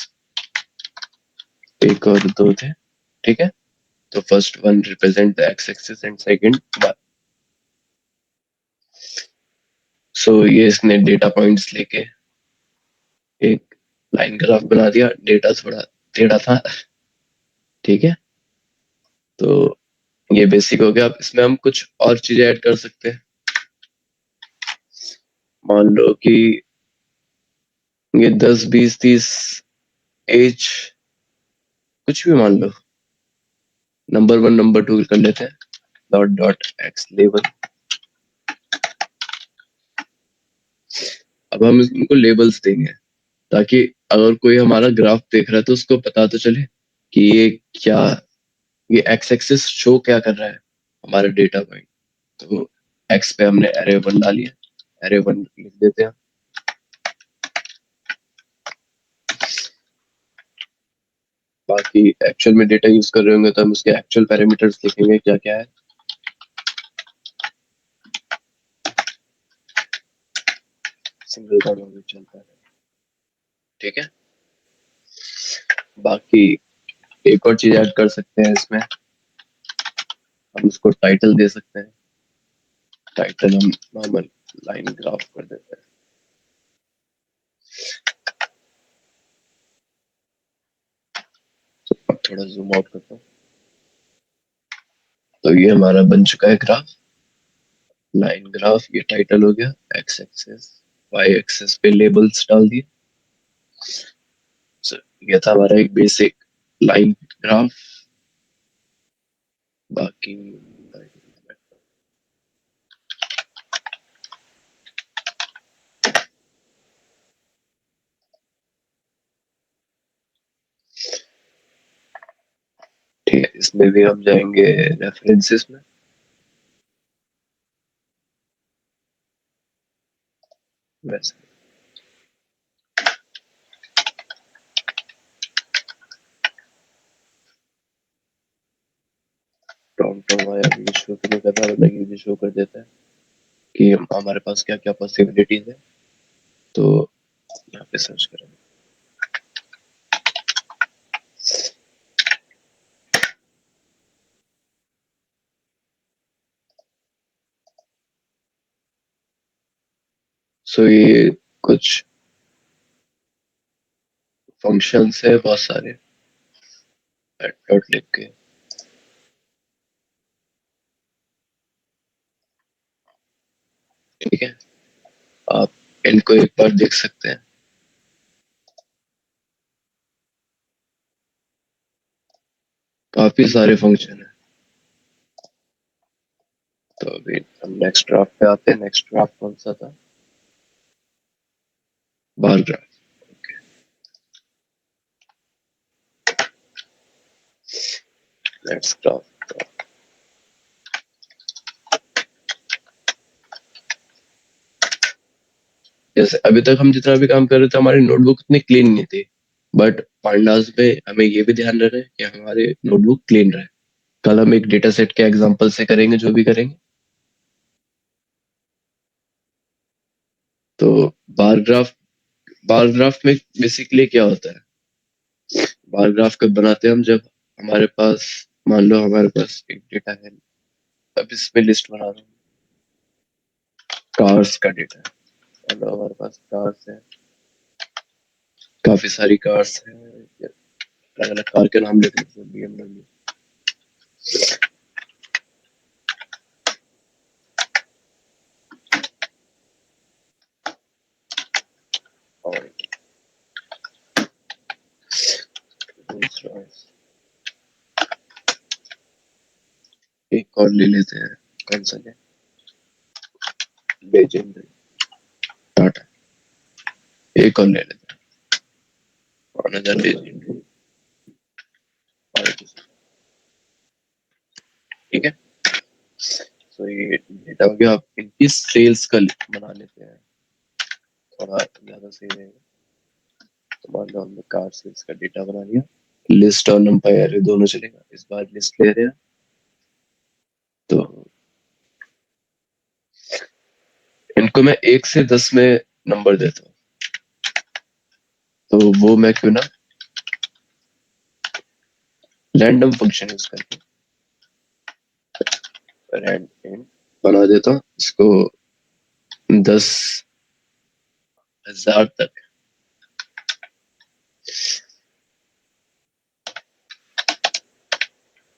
एक और दो थे, ठीक है। तो first one represent the X axis and second Y. So ये इसने डेटा पॉइंट्स लेके एक लाइन ग्राफ बना दिया, डेटा थोड़ा टेढ़ा था, ठीक है। तो ये बेसिक हो गया। अब इसमें हम कुछ और चीजें ऐड कर सकते हैं। मान लो कि ये 10 20 30 एज, कुछ भी मान लो, नंबर वन नंबर टू कर लेते हैं, डॉट डॉट एक्स लेबल। अब हम इनको लेबल्स देंगे, ताकि अगर कोई हमारा ग्राफ देख रहा है तो उसको पता तो चले कि ये क्या, ये एक्स एक्सिस शो क्या कर रहा है हमारा डेटा पॉइंट। तो एक्स पे हमने एरे वन डाली है, एरे वन लिख देते हैं। बाकी एक्चुअल में डेटा यूज कर रहे होंगे तो हम उसके एक्चुअल पैरामीटर्स लिखेंगे क्या क्या है। सिंगल कोड में भी चलता है, ठीक है। बाकी एक और चीज ऐड कर सकते हैं इसमें, हम उसको टाइटल दे सकते हैं। टाइटल हम नॉर्मल लाइन ग्राफ कर देते हैं। तो अब थोड़ा जूम आउट करता हूँ। तो ये हमारा बन चुका है ग्राफ, लाइन ग्राफ। ये टाइटल हो गया, एक्स एक्सेस वाई एक्सेस पे लेबल्स डाल दिए। So, ये था हमारा एक बेसिक लाइन ग्राफ। बाकी ठीक है, इसमें भी हम जाएंगे रेफरेंसेस में। वैसे डाउन हमारा ये शो तो नहीं कर रहा, मतलब ये शो कर देता है कि हमारे पास क्या क्या पॉसिबिलिटीज है। तो यहाँ पे सर्च करेंगे। सो ये कुछ फंक्शंस है बहुत सारे, डॉट लिख के। ठीक है, आप इनको एक बार देख सकते हैं। काफी सारे फंक्शन है। तो अभी हम नेक्स्ट ड्राफ्ट पे आते हैं। नेक्स्ट ड्राफ्ट कौन सा था? Bar graph. Next draft. जैसे अभी तक हम जितना भी काम कर रहे थे, हमारी नोटबुक इतनी क्लीन नहीं थी, बट पांडास में हमें ये भी ध्यान रखना है कि हमारे नोटबुक क्लीन रहे। कल हम एक डेटा सेट के एग्जांपल से करेंगे जो भी करेंगे। तो बार ग्राफ में बेसिकली क्या होता है? बार ग्राफ कब बनाते हैं हम? जब हमारे पास, मान लो हमारे पास एक डेटा है, अब इसमें लिस्ट बना रहा हूँ, कार्स का डेटा है। मान लो हमारे पास कार्स है, काफी सारी कार्स है, अलग अलग कार के नाम लेते हैं, BMW। और एक और ले लेते हैं, कौन सा ले? लेजेंडरी, टाटा। एक और ले लेते हैं, अनदर लेजेंडरी। ठीक है, तो ये डेटा हो गया। आप इनकी सेल्स का बना लेते हैं, थोड़ा ज्यादा सही रहेगा। तो मान लो हमने कार सेल्स का डेटा बना लिया। लिस्ट और नंबर एरे दोनों चलेगा। इस बार लिस्ट ले रहे हैं, तो इनको मैं 1 से 10 में नंबर देता हूँ। तो वो मैं क्यों ना रैंडम फंक्शन यूज करके रैंडम बना देता हूँ इसको 10,000 तक।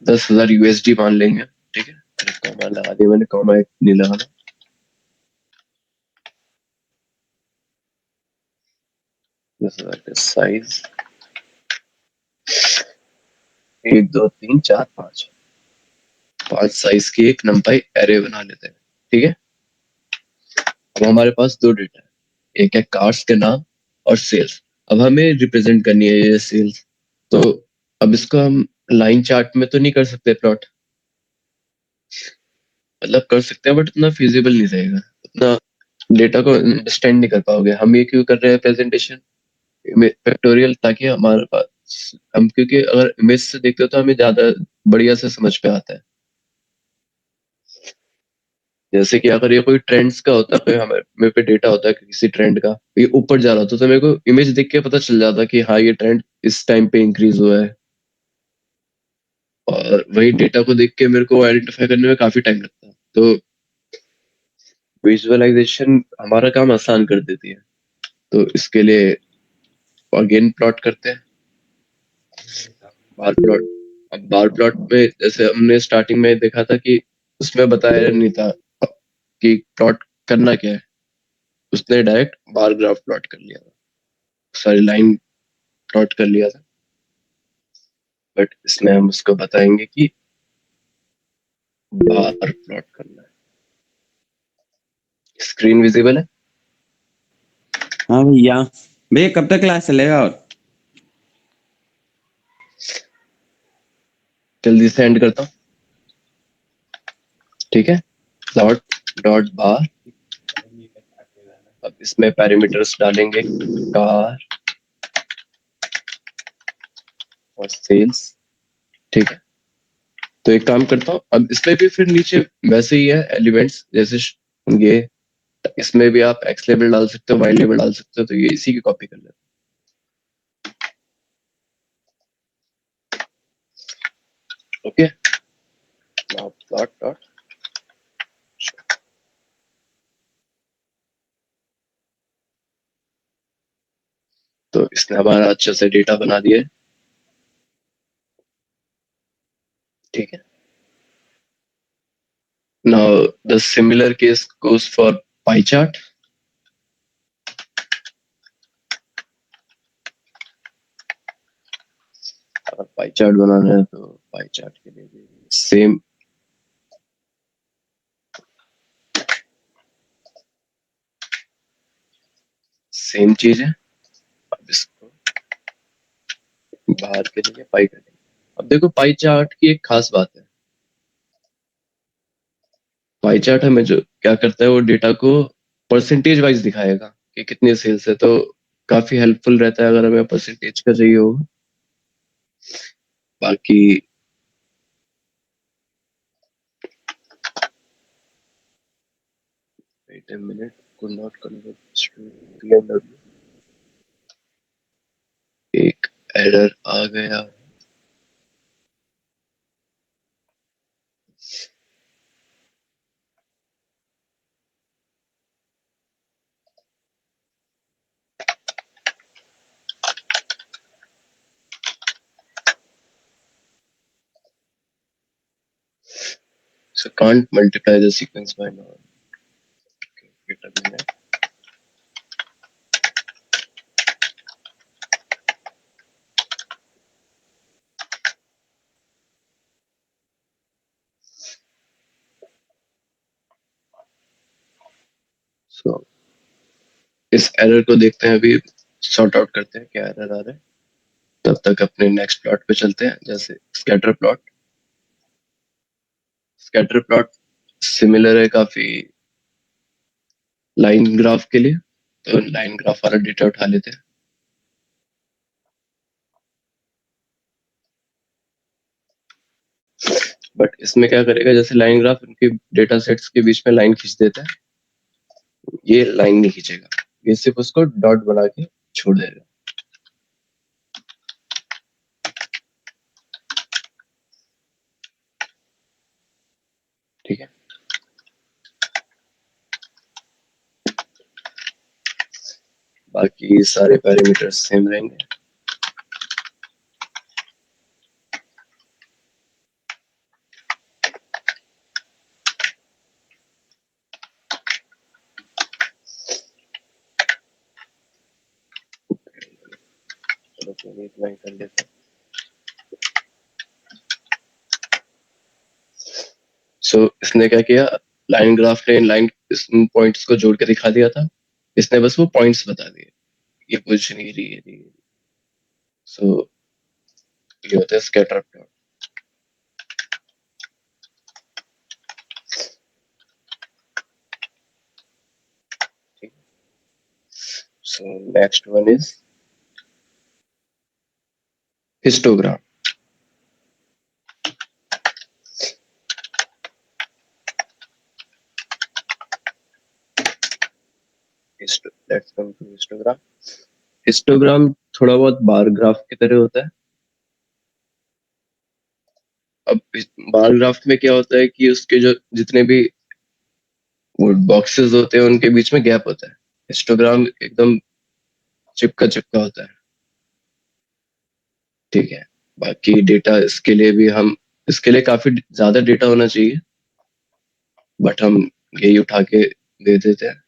10,000 USD मान लेंगे। ठीक है, कॉमा लगा दिया मैंने, कॉमा एक नहीं लगाना। 10,000 का साइज 1 2 3 4 5, 5 साइज की एक नंपाई एरे बना लेते हैं। ठीक है, अब हमारे पास दो डेटा है, एक है कार्स के नाम और सेल्स। अब हमें रिप्रेजेंट करनी है ये सेल्स। तो अब इसको हम लाइन चार्ट में तो नहीं कर सकते प्लॉट, मतलब कर सकते हैं बट उतना फिजिबल नहीं रहेगा, उतना डेटा को अंडरस्टैंड नहीं कर पाओगे। हम ये क्यों कर रहे हैं प्रेजेंटेशन फैक्टोरियल, ताकि हमारे पास हम, क्योंकि अगर इमेज से देखते हो तो हमें ज्यादा बढ़िया से समझ पे आता है। जैसे कि अगर ये कोई ट्रेंड्स का होता है, कोई हमारे मेरे पे डेटा होता है किसी ट्रेंड का, ये ऊपर जा रहा होता तो मेरे को इमेज देख के पता चल जाता कि हाँ ये ट्रेंड इस टाइम पे इंक्रीज हुआ है। और वही डेटा को देख के मेरे को आइडेंटिफाई करने में काफी टाइम लगता है। तो विजुअलाइजेशन हमारा काम आसान कर देती है। तो इसके लिए अगेन प्लॉट करते हैं, बार प्लॉट। अब बार प्लॉट में जैसे हमने स्टार्टिंग में देखा था कि उसमें बताया नहीं था कि प्लॉट करना क्या है, उसने डायरेक्ट बार ग्राफ प्लॉट कर लिया था, सारी लाइन प्लॉट कर लिया था। बट इसमें हम उसको बताएंगे कि बार प्लॉट करना है। स्क्रीन विजिबल है? हाँ भैया। भैया कब तक क्लास चलेगा? और जल्दी से एंड करता हूँ। ठीक है, प्लॉट डॉट बार। अब इसमें पैरामीटर्स डालेंगे, कार और सेल्स। ठीक है, तो एक काम करता हूँ, अब इसमें भी फिर नीचे वैसे ही है एलिमेंट्स, जैसे ये इसमें भी आप एक्स लेबल डाल सकते हो, वाई लेबल डाल सकते हो, तो ये इसी की कॉपी कर लेते हैं। ओके, नाउ प्लॉट डॉट, तो इसने हमारा अच्छे से डेटा बना दिया है। ठीक है, now the similar case goes for pie chart. अगर पाई चार्ट बनाना है तो पाई चार्ट के लिए भी सेम चीज है। अब इसको बाहर के लिए पाई करेंगे। अब देखो पाई चार्ट की एक खास बात है, पाई चार्ट हमें जो क्या करता है वो डेटा को परसेंटेज वाइज दिखाएगा कि कितने सेल्स है, तो काफी हेल्पफुल रहता है अगर हमें परसेंटेज का चाहिए हो। बाकी wait a minute, could not convert to PMW, एक एरर आ गया। So can't multiply the sequence by now. Okay, wait a minute. So इस एरर को देखते हैं, अभी सॉर्ट आउट करते हैं क्या एरर आ रहा है। तब तक अपने नेक्स्ट प्लॉट पे चलते हैं, जैसे scatter plot. Scatter plot similar है काफी लाइन ग्राफ के लिए, तो लाइन ग्राफ वाला डेटा उठा लेते हैं। बट इसमें क्या करेगा, जैसे लाइन ग्राफ उनके डेटा सेट्स के बीच में लाइन खींच देता है, ये लाइन नहीं खींचेगा, ये सिर्फ उसको डॉट बना के छोड़ देगा। ठीक है, बाकी सारे पैरामीटर सेम रहेंगे। चलो पहले इतना ही कर लेते हैं। सो इसने क्या किया, लाइन ग्राफ ने लाइन पॉइंट्स को जोड़ के दिखा दिया था, इसने बस वो पॉइंट्स बता दिए, ये पोजीशन ये रही, ये रही। सो ये होता है scatter plot. So next one is histogram. Let's come to histogram. Histogram थोड़ा बहुत बार ग्राफ की तरह होता है। अब बार ग्राफ में क्या होता है कि उसके जो जितने भी वो बॉक्सेस होते हैं उनके बीच में गैप होता है। हिस्टोग्राम एकदम चिपका चिपका होता है। ठीक है, बाकी डेटा इसके लिए भी हम, इसके लिए काफी ज्यादा डेटा होना चाहिए, बट हम यही उठा के दे देते हैं।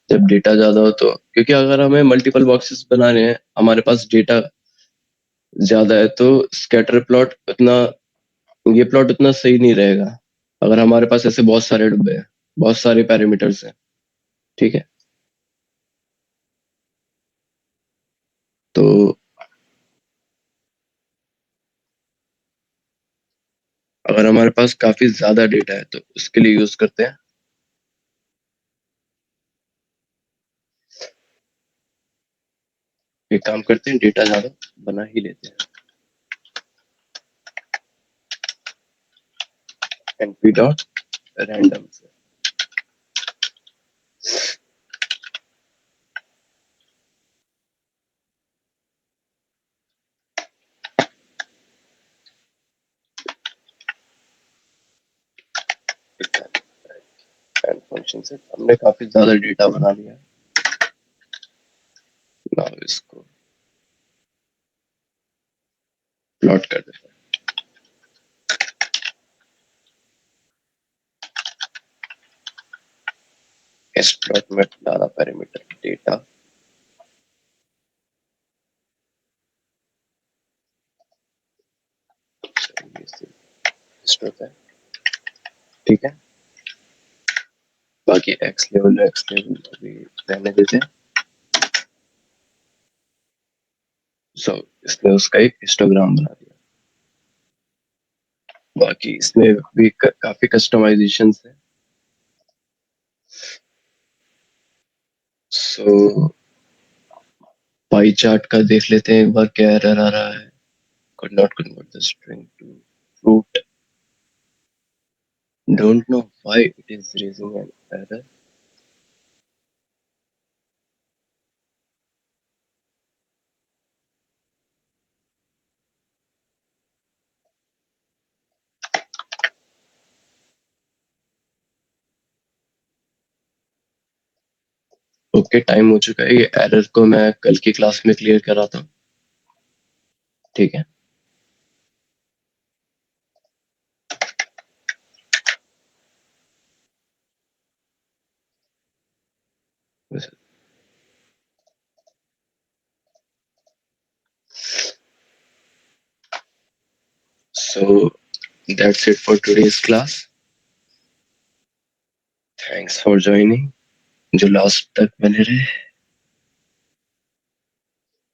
जब डेटा ज्यादा हो तो, क्योंकि अगर हमें मल्टीपल बॉक्सेस बनाने हैं, हमारे पास डेटा ज्यादा है, तो स्कैटर प्लॉट उतना, ये प्लॉट उतना सही नहीं रहेगा अगर हमारे पास ऐसे बहुत सारे डब्बे हैं, बहुत सारे पैरामीटर्स हैं। ठीक है, तो अगर हमारे पास काफी ज्यादा डेटा है तो उसके लिए यूज करते हैं एक काम करते हैं, डेटा ज्यादा बना ही लेते हैं। np डॉट रैंडम से एंड फंक्शन से हमने काफी ज्यादा डेटा बना लिया है। नाउ इसको प्लॉट कर देते हैं। इस प्लॉट में डाला पैरामीटर डेटा, होता है, ठीक है। बाकी एक्स लेवल अभी रहने देते हैं। सो इसने उसका एक हिस्टोग्राम बना दिया। बाकी इसमें भी काफी कस्टमाइजेशन है। सो पाई चार्ट का देख लेते हैं एक बार, क्या एरर आ रहा है। could not convert the string to float, don't know why it is raising an error। Okay time हो चुका है, ये एरर को मैं कल की क्लास में क्लियर कराता हूँ, ठीक है। So that's it for today's class. Thanks for joining, जो लास्ट तक बने रहे।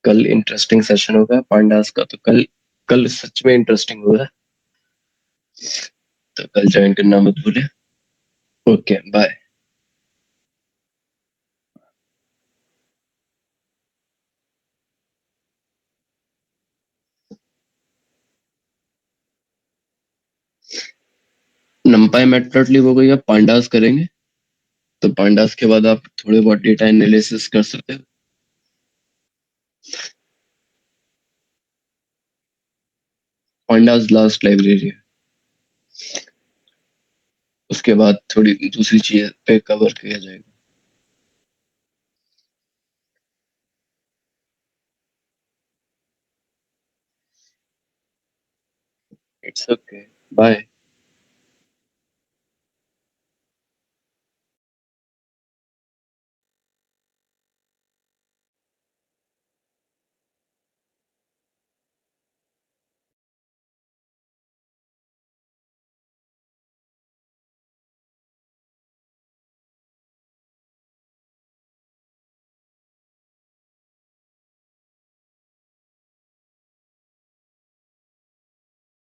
कल इंटरेस्टिंग सेशन होगा पांडास का, तो कल कल सच में इंटरेस्टिंग होगा, तो कल ज्वाइन करना मत भूले। Okay bye. नंपाई मैटप्लॉटलिब हो गई, अब पांडास करेंगे, तो पांडास के बाद आप थोड़े बहुत डेटा एनालिसिस कर सकते हो। पांडास लास्ट लाइब्रेरी है, उसके बाद थोड़ी दूसरी चीज पे कवर किया जाएगा। It's okay, bye.